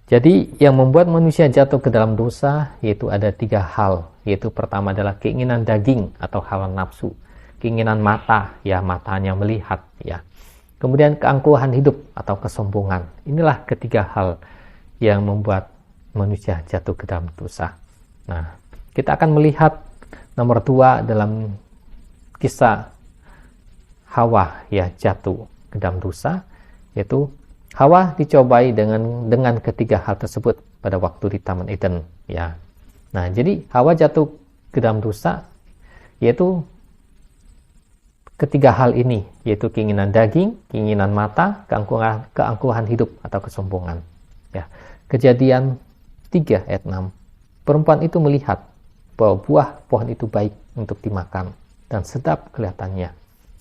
A: jadi yang membuat manusia jatuh ke dalam dosa, yaitu ada 3 hal, yaitu pertama adalah keinginan daging atau hawa nafsu, keinginan mata, ya, matanya melihat, ya. Kemudian keangkuhan hidup atau kesombongan. Inilah ketiga hal yang membuat manusia jatuh ke dalam dosa. Nah, kita akan melihat nomor 2 dalam kisah Hawa, ya, jatuh ke dalam dosa, yaitu Hawa dicobai dengan ketiga hal tersebut pada waktu di Taman Eden, ya. Nah, jadi Hawa jatuh ke dalam dosa yaitu ketiga hal ini, yaitu keinginan daging, keinginan mata, keangkuhan hidup atau kesombongan, ya. Kejadian 3 ayat 6. Perempuan itu melihat bahwa buah pohon itu baik untuk dimakan dan sedap kelihatannya.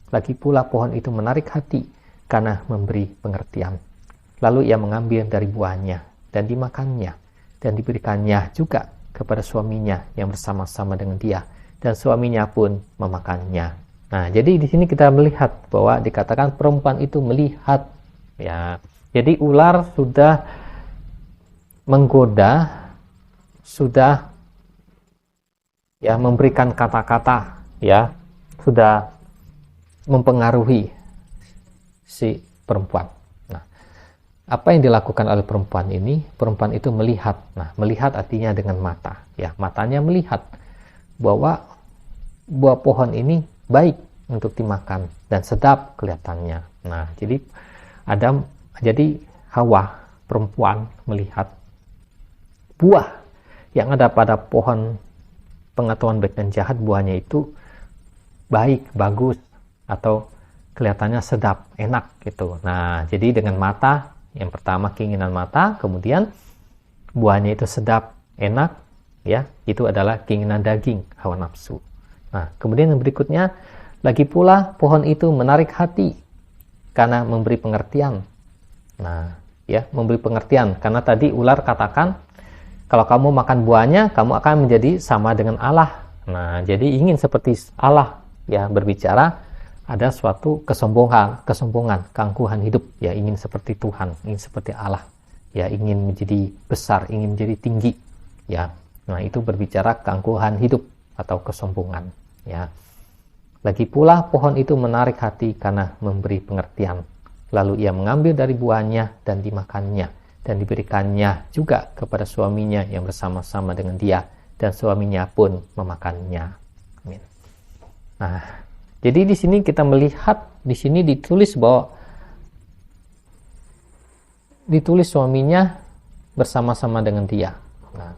A: Lagi pula pohon itu menarik hati karena memberi pengertian. Lalu ia mengambil dari buahnya dan dimakannya, dan diberikannya juga kepada suaminya yang bersama-sama dengan dia, dan suaminya pun memakannya. Nah, jadi di sini kita melihat bahwa dikatakan perempuan itu melihat, ya. Jadi ular sudah menggoda, sudah, ya, memberikan kata-kata, ya, sudah mempengaruhi si perempuan. Nah, apa yang dilakukan oleh perempuan ini? Perempuan itu melihat. Nah, melihat artinya dengan mata, ya, matanya melihat bahwa buah pohon ini baik untuk dimakan dan sedap kelihatannya. Nah, jadi Hawa, perempuan, melihat buah yang ada pada pohon pengetahuan baik dan jahat, buahnya itu baik, bagus, atau kelihatannya sedap, enak gitu. Nah, jadi dengan mata, yang pertama keinginan mata, kemudian buahnya itu sedap, enak, ya, itu adalah keinginan daging, hawa nafsu. Nah, kemudian yang berikutnya, lagi pula pohon itu menarik hati karena memberi pengertian. Nah, ya, memberi pengertian. Karena tadi ular katakan, kalau kamu makan buahnya, kamu akan menjadi sama dengan Allah. Nah, jadi ingin seperti Allah, ya, berbicara ada suatu kesombongan, keangkuhan hidup, ya, ingin seperti Tuhan, ingin seperti Allah, ya, ingin menjadi besar, ingin menjadi tinggi, ya. Nah, itu berbicara keangkuhan hidup atau kesombongan, ya. Lagi pula pohon itu menarik hati karena memberi pengertian. Lalu ia mengambil dari buahnya dan dimakannya, dan diberikannya juga kepada suaminya yang bersama-sama dengan dia, dan suaminya pun memakannya. Amin. Nah, jadi di sini kita melihat, di sini ditulis bahwa suaminya bersama-sama dengan dia. Nah,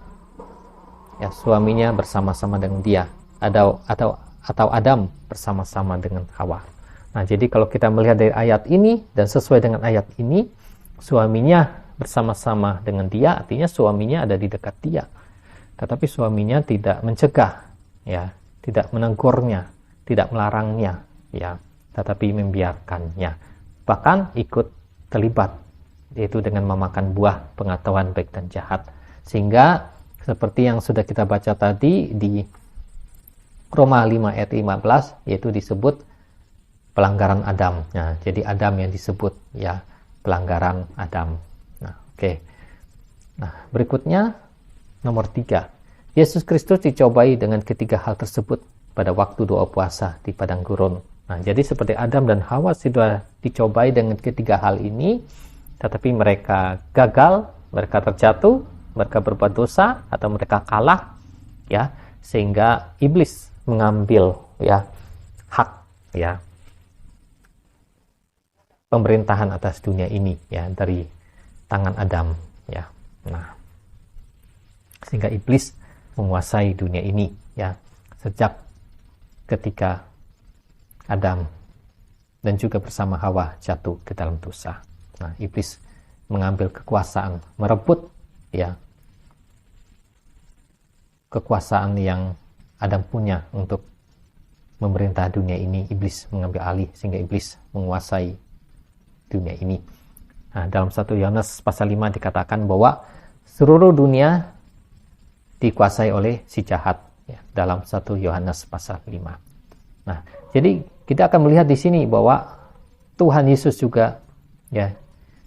A: ya, suaminya bersama-sama dengan dia, atau Adam bersama-sama dengan Hawa. Nah, jadi kalau kita melihat dari ayat ini dan sesuai dengan ayat ini, suaminya bersama-sama dengan dia, artinya suaminya ada di dekat dia. Tetapi suaminya tidak mencegah, ya, tidak menegurnya, tidak melarangnya, ya, tetapi membiarkannya. Bahkan ikut terlibat, yaitu dengan memakan buah pengetahuan baik dan jahat. Sehingga seperti yang sudah kita baca tadi di Roma 5 ayat 15, yaitu disebut pelanggaran Adam. Nah, jadi Adam yang disebut, ya, pelanggaran Adam. Nah, oke. Nah, berikutnya nomor 3. Yesus Kristus dicobai dengan ketiga hal tersebut pada waktu doa puasa di padang gurun. Nah, jadi seperti Adam dan Hawa sudah dicobai dengan ketiga hal ini, tetapi mereka gagal, mereka terjatuh, mereka berbuat dosa, atau mereka kalah, ya, sehingga iblis mengambil, ya, hak, ya, pemerintahan atas dunia ini, ya, dari tangan Adam, ya. Nah, sehingga iblis menguasai dunia ini, ya, sejak ketika Adam dan juga bersama Hawa jatuh ke dalam dosa. Nah, iblis mengambil kekuasaan, merebut, ya, kekuasaan yang Adam punya untuk memerintah dunia ini. Iblis mengambil alih sehingga iblis menguasai dunia ini. Nah, dalam 1 Yohanes pasal 5 dikatakan bahwa seluruh dunia dikuasai oleh si jahat, ya, dalam 1 Yohanes pasal 5. Nah, jadi kita akan melihat di sini bahwa Tuhan Yesus juga, ya,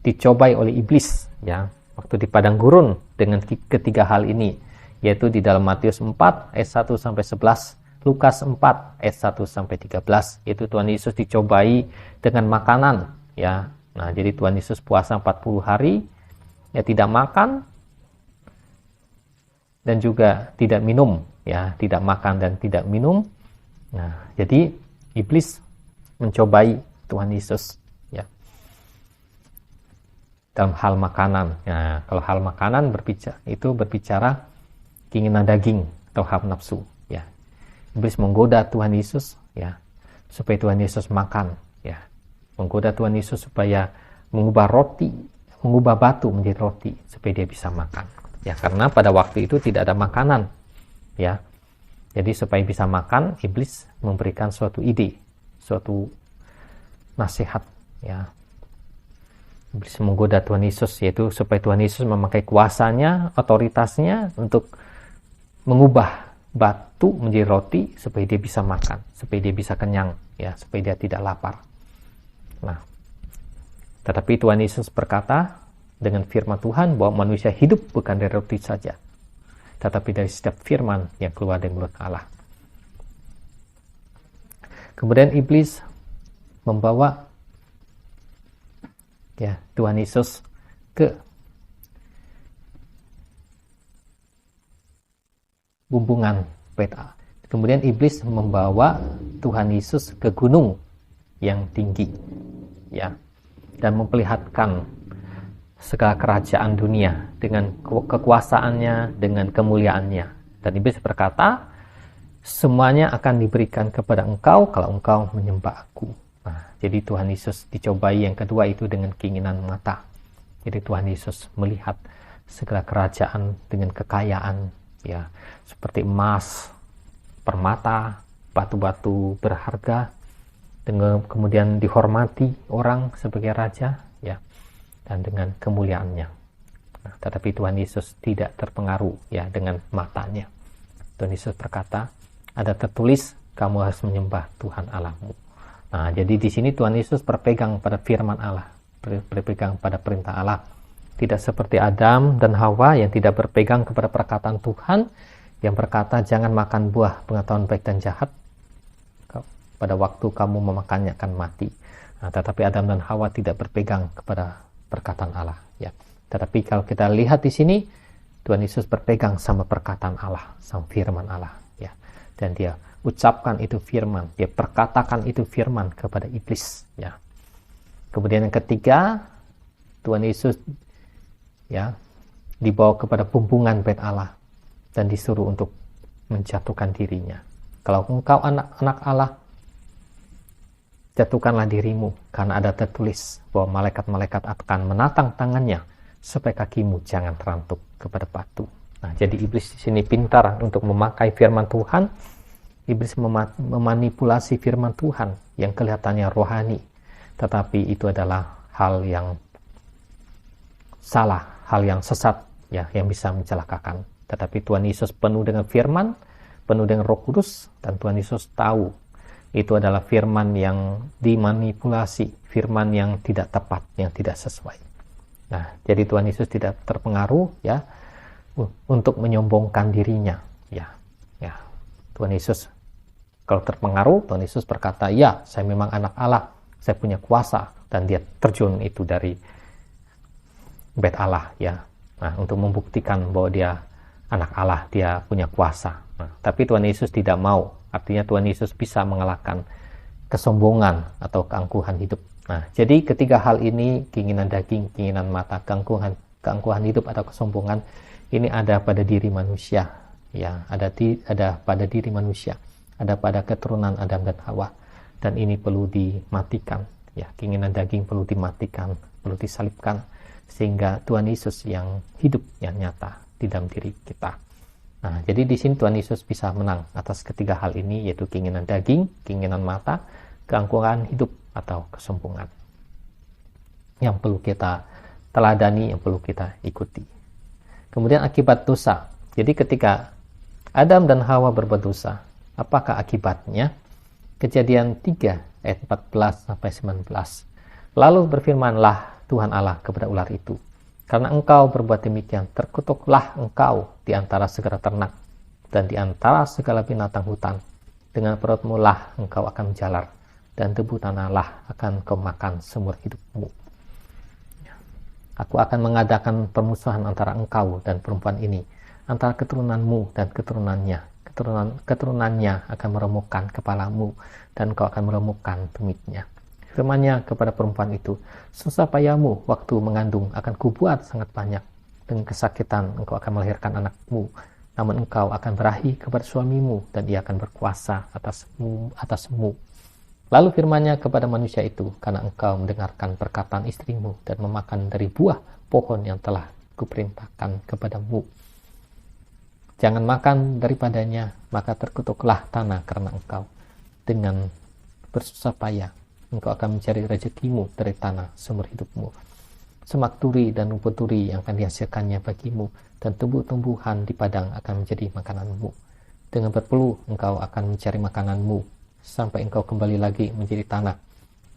A: dicobai oleh iblis, ya, waktu di padang gurun dengan ketiga hal ini, yaitu di dalam Matius 4 ayat 1 sampai 11, Lukas 4 ayat 1 sampai 13, yaitu Tuhan Yesus dicobai dengan makanan, ya. Nah, jadi Tuhan Yesus puasa 40 hari, ya, tidak makan dan juga tidak minum, ya, tidak makan dan tidak minum. Nah, jadi iblis mencobai Tuhan Yesus, ya, dalam hal makanan. Nah, kalau hal makanan berbicara keinginan daging atau hawa nafsu, ya. Iblis menggoda Tuhan Yesus, ya, supaya Tuhan Yesus makan, ya. Menggoda Tuhan Yesus supaya mengubah batu menjadi roti supaya dia bisa makan. Ya, karena pada waktu itu tidak ada makanan, ya. Jadi supaya bisa makan, iblis memberikan suatu ide, suatu nasihat, ya. Iblis menggoda Tuhan Yesus, yaitu supaya Tuhan Yesus memakai kuasanya, otoritasnya untuk mengubah batu menjadi roti supaya dia bisa makan, supaya dia bisa kenyang, ya, supaya dia tidak lapar. Nah, tetapi Tuhan Yesus berkata dengan firman Tuhan bahwa manusia hidup bukan dari roti saja, tetapi dari setiap firman yang keluar dari mulut Allah. Kemudian iblis membawa, ya, Tuhan Yesus ke bumbungan peta. Kemudian iblis membawa Tuhan Yesus ke gunung yang tinggi, ya, dan memperlihatkan segala kerajaan dunia dengan kekuasaannya, dengan kemuliaannya. Dan iblis berkata, semuanya akan diberikan kepada engkau kalau engkau menyembah aku. Nah, jadi Tuhan Yesus dicobai yang kedua itu dengan keinginan mata. Jadi Tuhan Yesus melihat segala kerajaan dengan kekayaan, ya, seperti emas, permata, batu-batu berharga, dengan kemudian dihormati orang sebagai raja, ya. dan dengan kemuliaannya. Nah, tetapi Tuhan Yesus tidak terpengaruh ya dengan matanya. Tuhan Yesus berkata, ada tertulis, kamu harus menyembah Tuhan Allahmu. Nah, jadi di sini Tuhan Yesus berpegang pada firman Allah, berpegang pada perintah Allah. Tidak seperti Adam dan Hawa yang tidak berpegang kepada perkataan Tuhan, yang berkata, jangan makan buah pengetahuan baik dan jahat, pada waktu kamu memakannya akan mati. Nah, tetapi Adam dan Hawa tidak berpegang kepada perkataan Allah. Ya. Tetapi kalau kita lihat di sini, Tuhan Yesus berpegang sama perkataan Allah, sama firman Allah. Ya. Dan dia ucapkan itu firman, dia perkatakan itu firman kepada iblis. Ya. Kemudian yang ketiga, Tuhan Yesus ya dibawa kepada bumbungan bait Allah dan disuruh untuk menjatuhkan dirinya. Kalau engkau anak-anak Allah, jatuhkanlah dirimu, karena ada tertulis bahwa malaikat-malaikat akan menatang tangannya supaya kakimu jangan terantuk kepada batu. Nah, jadi iblis di sini pintar untuk memakai firman Tuhan. Iblis memanipulasi firman Tuhan yang kelihatannya rohani, tetapi itu adalah hal yang salah, hal yang sesat ya, yang bisa mencelakakan. Tetapi Tuhan Yesus penuh dengan firman, penuh dengan Roh Kudus, dan Tuhan Yesus tahu itu adalah firman yang dimanipulasi, firman yang tidak tepat, yang tidak sesuai. Nah, jadi Tuhan Yesus tidak terpengaruh ya untuk menyombongkan dirinya. Ya, Tuhan Yesus kalau terpengaruh, Tuhan Yesus berkata, ya, saya memang anak Allah, saya punya kuasa, dan dia terjun itu dari bait Allah ya. Nah, untuk membuktikan bahwa dia anak Allah, dia punya kuasa. Nah, tapi Tuhan Yesus tidak mau. Artinya Tuhan Yesus bisa mengalahkan kesombongan atau keangkuhan hidup. Nah, jadi ketiga hal ini, keinginan daging, keinginan mata, keangkuhan hidup atau kesombongan, ini ada pada diri manusia, ya, ada pada diri manusia, ada pada keturunan Adam dan Hawa, dan ini perlu dimatikan, ya, keinginan daging perlu dimatikan, perlu disalibkan, sehingga Tuhan Yesus yang hidup, yang nyata di dalam diri kita. Nah, jadi di sini Tuhan Yesus bisa menang atas ketiga hal ini, yaitu keinginan daging, keinginan mata, keangkuhan hidup atau kesombongan, yang perlu kita teladani, yang perlu kita ikuti. Kemudian akibat dosa. Jadi ketika Adam dan Hawa berbuat dosa, apakah akibatnya? Kejadian 3 ayat 14 sampai 19. Lalu berfirmanlah Tuhan Allah kepada ular itu, karena engkau berbuat demikian, terkutuklah engkau di antara segala ternak dan di antara segala binatang hutan. Dengan perutmu lah engkau akan menjalar, dan debu tanah lah akan kau makan seumur hidupmu. Aku akan mengadakan permusuhan antara engkau dan perempuan ini, antara keturunanmu dan keturunannya. Keturunannya akan meremukkan kepalamu, dan kau akan meremukkan tumitnya. Firman-Nya kepada perempuan itu, susah payahmu waktu mengandung akan kubuat sangat banyak. Dengan kesakitan engkau akan melahirkan anakmu, namun engkau akan berahi kepada suamimu, dan ia akan berkuasa atasmu. Lalu firman-Nya kepada manusia itu, karena engkau mendengarkan perkataan istrimu dan memakan dari buah pohon yang telah kuperintahkan kepadamu, jangan makan daripadanya, maka terkutuklah tanah karena engkau. Dengan bersusah payah engkau akan mencari rezekimu dari tanah seumur hidupmu. Semak turi dan rumput turi yang akan dihasilkannya bagimu, dan tumbuh-tumbuhan di padang akan menjadi makananmu. Dengan berpeluh engkau akan mencari makananmu, sampai engkau kembali lagi menjadi tanah,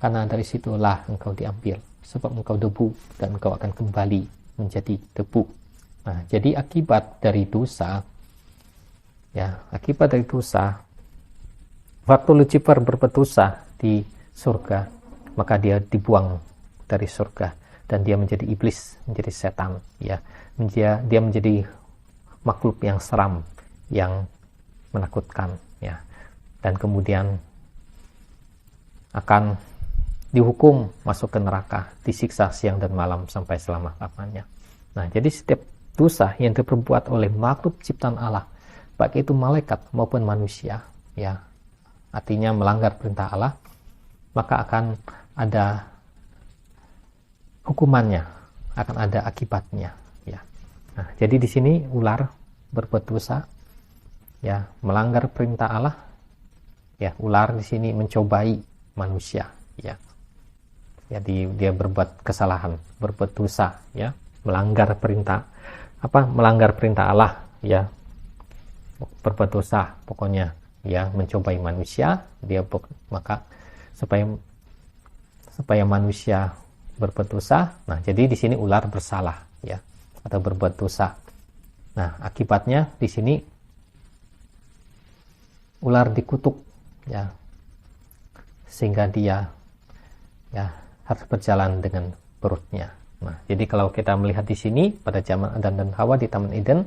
A: karena dari situlah engkau diambil, sebab engkau debu, dan engkau akan kembali menjadi debu. Nah, jadi akibat dari dosa, waktu Lucifer berbuat dosa di surga, maka dia dibuang dari surga, dan dia menjadi iblis, menjadi setan, ya. Dia menjadi makhluk yang seram, yang menakutkan, ya. Dan kemudian akan dihukum masuk ke neraka, disiksa siang dan malam sampai selama-lamanya. Nah, jadi setiap dosa yang diperbuat oleh makhluk ciptaan Allah, baik itu malaikat maupun manusia, ya, artinya melanggar perintah Allah, maka akan ada hukumannya, akan ada akibatnya, ya. Nah, jadi di sini ular berbuat dosa, ya, melanggar perintah Allah. Ya, ular di sini mencobai manusia, ya. Ya, dia berbuat kesalahan, berbuat dosa, ya, melanggar perintah Allah, ya, berbuat dosa pokoknya, ya, mencobai manusia, maka supaya manusia berbuat dosa. Nah, jadi di sini ular bersalah, ya, atau berbuat dosa. Nah, akibatnya di sini ular dikutuk, ya, sehingga dia, ya, harus berjalan dengan perutnya. Nah, jadi kalau kita melihat di sini pada zaman Adam dan Hawa di Taman Eden,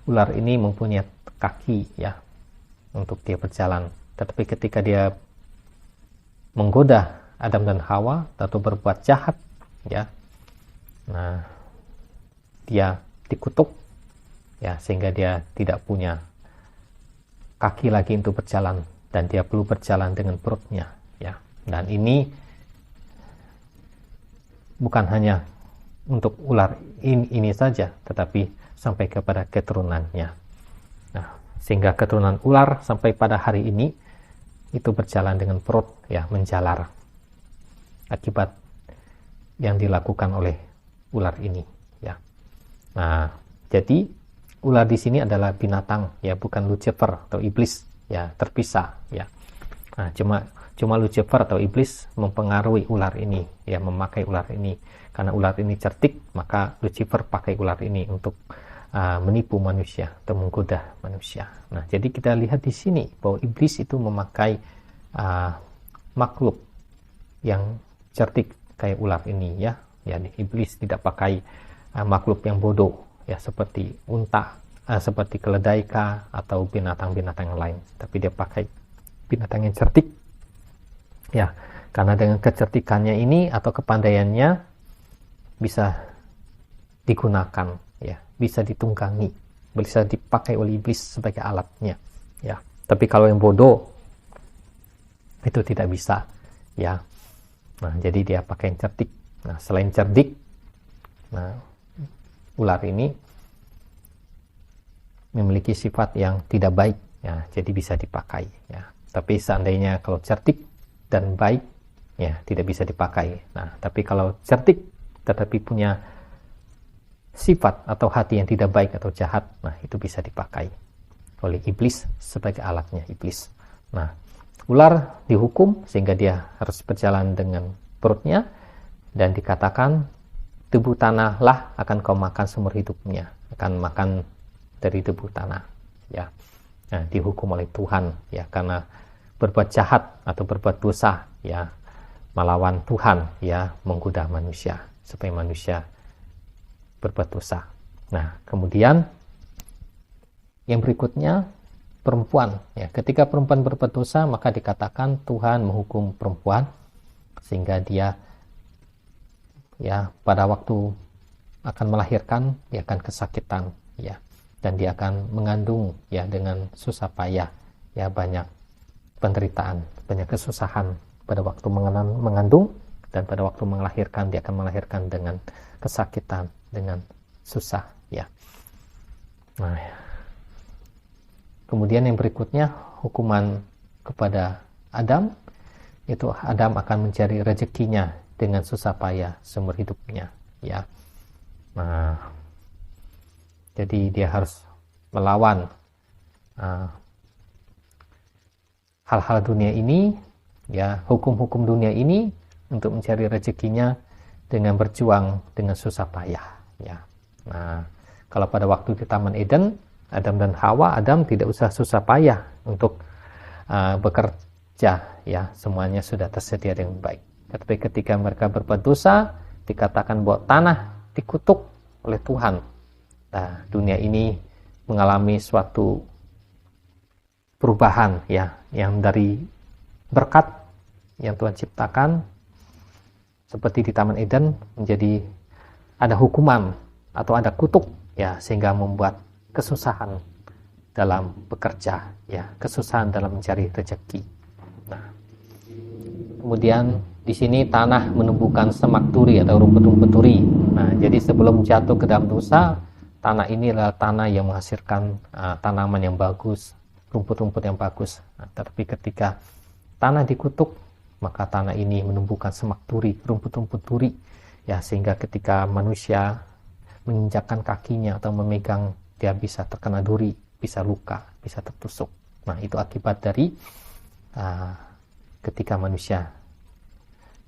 A: ular ini mempunyai kaki, ya, untuk dia berjalan. Tetapi ketika dia menggoda Adam dan Hawa atau berbuat jahat, ya, nah, dia dikutuk, ya, sehingga dia tidak punya kaki lagi untuk berjalan dan dia perlu berjalan dengan perutnya, ya. Dan ini bukan hanya untuk ular ini saja, tetapi sampai kepada keturunannya. Nah, sehingga keturunan ular sampai pada hari ini itu berjalan dengan perut, ya, menjalar akibat yang dilakukan oleh ular ini, ya. Nah, jadi ular di sini adalah binatang, ya, bukan Lucifer atau iblis, ya, terpisah, ya. Nah, cuma Lucifer atau iblis mempengaruhi ular ini, ya, memakai ular ini. Karena ular ini cerdik, maka Lucifer pakai ular ini untuk menipu manusia atau menggoda manusia. Nah, jadi kita lihat di sini bahwa iblis itu memakai makhluk yang cerdik kayak ular ini, ya. Ya, iblis tidak pakai makhluk yang bodoh, ya, seperti unta, seperti keledai atau binatang-binatang yang lain, tapi dia pakai binatang yang cerdik, ya, karena dengan kecerdikannya ini atau kepandaiannya bisa digunakan, ya, bisa ditunggangi, bisa dipakai oleh iblis sebagai alatnya, ya. Tapi kalau yang bodoh itu tidak bisa, ya. Nah, jadi dia pakai yang cerdik. Nah, selain cerdik, nah, ular ini memiliki sifat yang tidak baik, ya, jadi bisa dipakai, ya. Tapi seandainya kalau cerdik dan baik, ya, tidak bisa dipakai. Nah, tapi kalau cerdik tetapi punya sifat atau hati yang tidak baik atau jahat, nah, itu bisa dipakai oleh iblis sebagai alatnya iblis. Nah, ular dihukum sehingga dia harus berjalan dengan perutnya dan dikatakan debu tanah lah akan kau makan seumur hidupnya, akan makan dari debu tanah, ya. Nah, dihukum oleh Tuhan, ya, karena berbuat jahat atau berbuat dosa, ya, melawan Tuhan, ya, menggoda manusia supaya manusia berbuat dosa. Nah, kemudian yang berikutnya perempuan, ya, ketika perempuan berbuat dosa maka dikatakan Tuhan menghukum perempuan sehingga dia, ya, pada waktu akan melahirkan dia akan kesakitan, ya, dan dia akan mengandung, ya, dengan susah payah, ya, banyak penderitaan, banyak kesusahan pada waktu mengandung, dan pada waktu melahirkan dia akan melahirkan dengan kesakitan, dengan susah, ya. Nah, ya. Kemudian yang berikutnya hukuman kepada Adam, itu Adam akan mencari rezekinya dengan susah payah seumur hidupnya, ya. Nah, jadi dia harus melawan hal-hal dunia ini, ya, hukum-hukum dunia ini untuk mencari rezekinya dengan berjuang dengan susah payah, ya. Nah, kalau pada waktu di Taman Eden, Adam dan Hawa, Adam tidak usah susah payah untuk bekerja, ya, semuanya sudah tersedia dengan baik. Tetapi ketika mereka berbuat dosa, dikatakan bahwa tanah dikutuk oleh Tuhan. Nah, dunia ini mengalami suatu perubahan, ya, yang dari berkat yang Tuhan ciptakan seperti di Taman Eden menjadi ada hukuman atau ada kutuk, ya, sehingga membuat kesusahan dalam bekerja, ya, kesusahan dalam mencari rezeki. Nah, kemudian di sini tanah menumbuhkan semak turi atau rumput-rumput turi. Nah, jadi sebelum jatuh ke dalam dosa, tanah ini adalah tanah yang menghasilkan tanaman yang bagus, rumput-rumput yang bagus. Nah, tapi ketika tanah dikutuk, maka tanah ini menumbuhkan semak duri, rumput-rumput duri, ya, sehingga ketika manusia menginjakkan kakinya atau memegang, dia bisa terkena duri, bisa luka, bisa tertusuk. Nah, itu akibat dari ketika manusia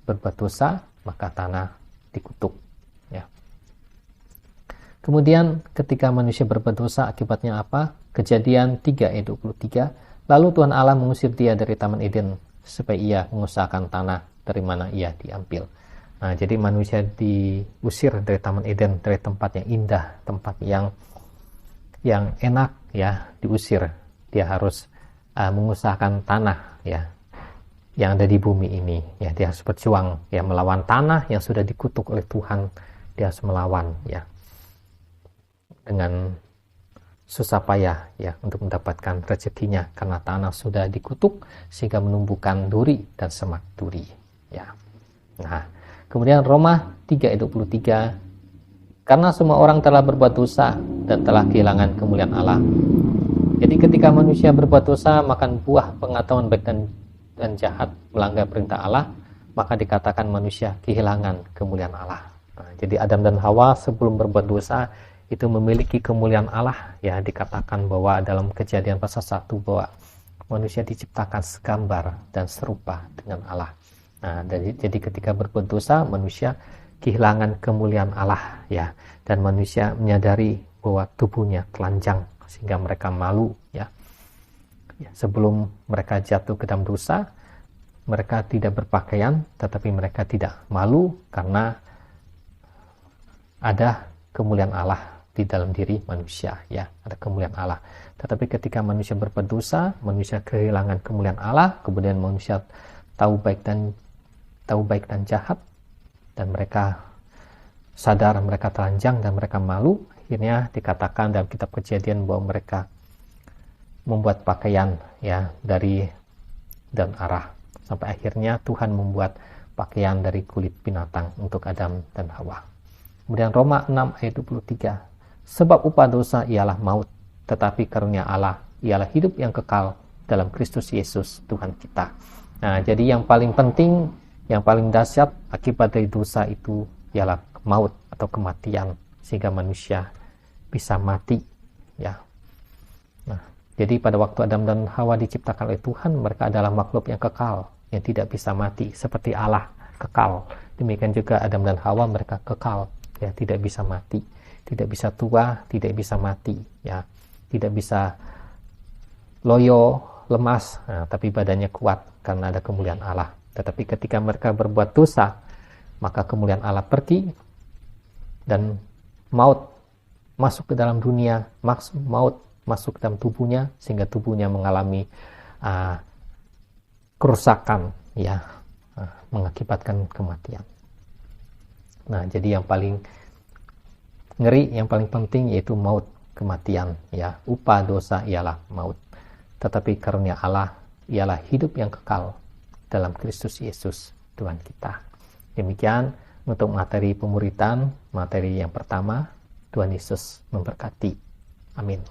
A: berbuat dosa, maka tanah dikutuk, ya. Kemudian ketika manusia berbuat dosa, akibatnya apa? Kejadian 3 ayat 23, lalu Tuhan Allah mengusir dia dari Taman Eden supaya ia mengusahakan tanah dari mana ia diambil. Nah, jadi manusia diusir dari Taman Eden, dari tempat yang indah, tempat yang enak, ya, diusir. Dia harus mengusahakan tanah, ya, yang ada di bumi ini, ya. Dia harus berjuang, ya, melawan tanah yang sudah dikutuk oleh Tuhan. Dia harus melawan, ya, dengan susah payah, ya, untuk mendapatkan rezekinya, karena tanah sudah dikutuk sehingga menumbuhkan duri dan semak duri, ya. Nah, kemudian Roma 3 ayat 23, karena semua orang telah berbuat dosa dan telah kehilangan kemuliaan Allah. Jadi ketika manusia berbuat dosa, makan buah pengetahuan baik dan jahat, melanggar perintah Allah, maka dikatakan manusia kehilangan kemuliaan Allah. Nah, jadi Adam dan Hawa sebelum berbuat dosa itu memiliki kemuliaan Allah, ya. Dikatakan bahwa dalam Kejadian pasal 1 bahwa manusia diciptakan segambar dan serupa dengan Allah. Nah, jadi ketika berbuat dosa, manusia kehilangan kemuliaan Allah, ya, dan manusia menyadari bahwa tubuhnya telanjang sehingga mereka malu, ya. Sebelum mereka jatuh ke dalam dosa, mereka tidak berpakaian, tetapi mereka tidak malu karena ada kemuliaan Allah di dalam diri manusia, ya, ada kemuliaan Allah. Tetapi ketika manusia berbuat dosa, manusia kehilangan kemuliaan Allah, kemudian manusia tahu baik dan jahat, dan mereka sadar mereka telanjang dan mereka malu. Akhirnya dikatakan dalam kitab Kejadian bahwa mereka membuat pakaian, ya, dari daun arah, sampai akhirnya Tuhan membuat pakaian dari kulit binatang untuk Adam dan Hawa. Kemudian Roma 6 ayat 23, sebab upah dosa ialah maut, tetapi karunia Allah ialah hidup yang kekal dalam Kristus Yesus Tuhan kita. Nah, jadi yang paling penting, yang paling dahsyat akibat dari dosa itu ialah maut atau kematian, sehingga manusia bisa mati, ya. Nah, jadi pada waktu Adam dan Hawa diciptakan oleh Tuhan, mereka adalah makhluk yang kekal, yang tidak bisa mati, seperti Allah kekal. Demikian juga Adam dan Hawa, mereka kekal, ya, tidak bisa mati, tidak bisa tua, tidak bisa mati, ya, tidak bisa loyo, lemas, nah, tapi badannya kuat karena ada kemuliaan Allah. Tetapi ketika mereka berbuat dosa, maka kemuliaan Allah pergi dan maut masuk ke dalam dunia, maut masuk ke dalam tubuhnya, sehingga tubuhnya mengalami kerusakan, ya, mengakibatkan kematian. Nah, jadi yang paling ngeri, yang paling penting yaitu maut, kematian, ya. Upah dosa ialah maut, tetapi karunia Allah ialah hidup yang kekal dalam Kristus Yesus Tuhan kita. Demikian untuk materi pemuritan, materi yang pertama. Tuhan Yesus memberkati. Amin.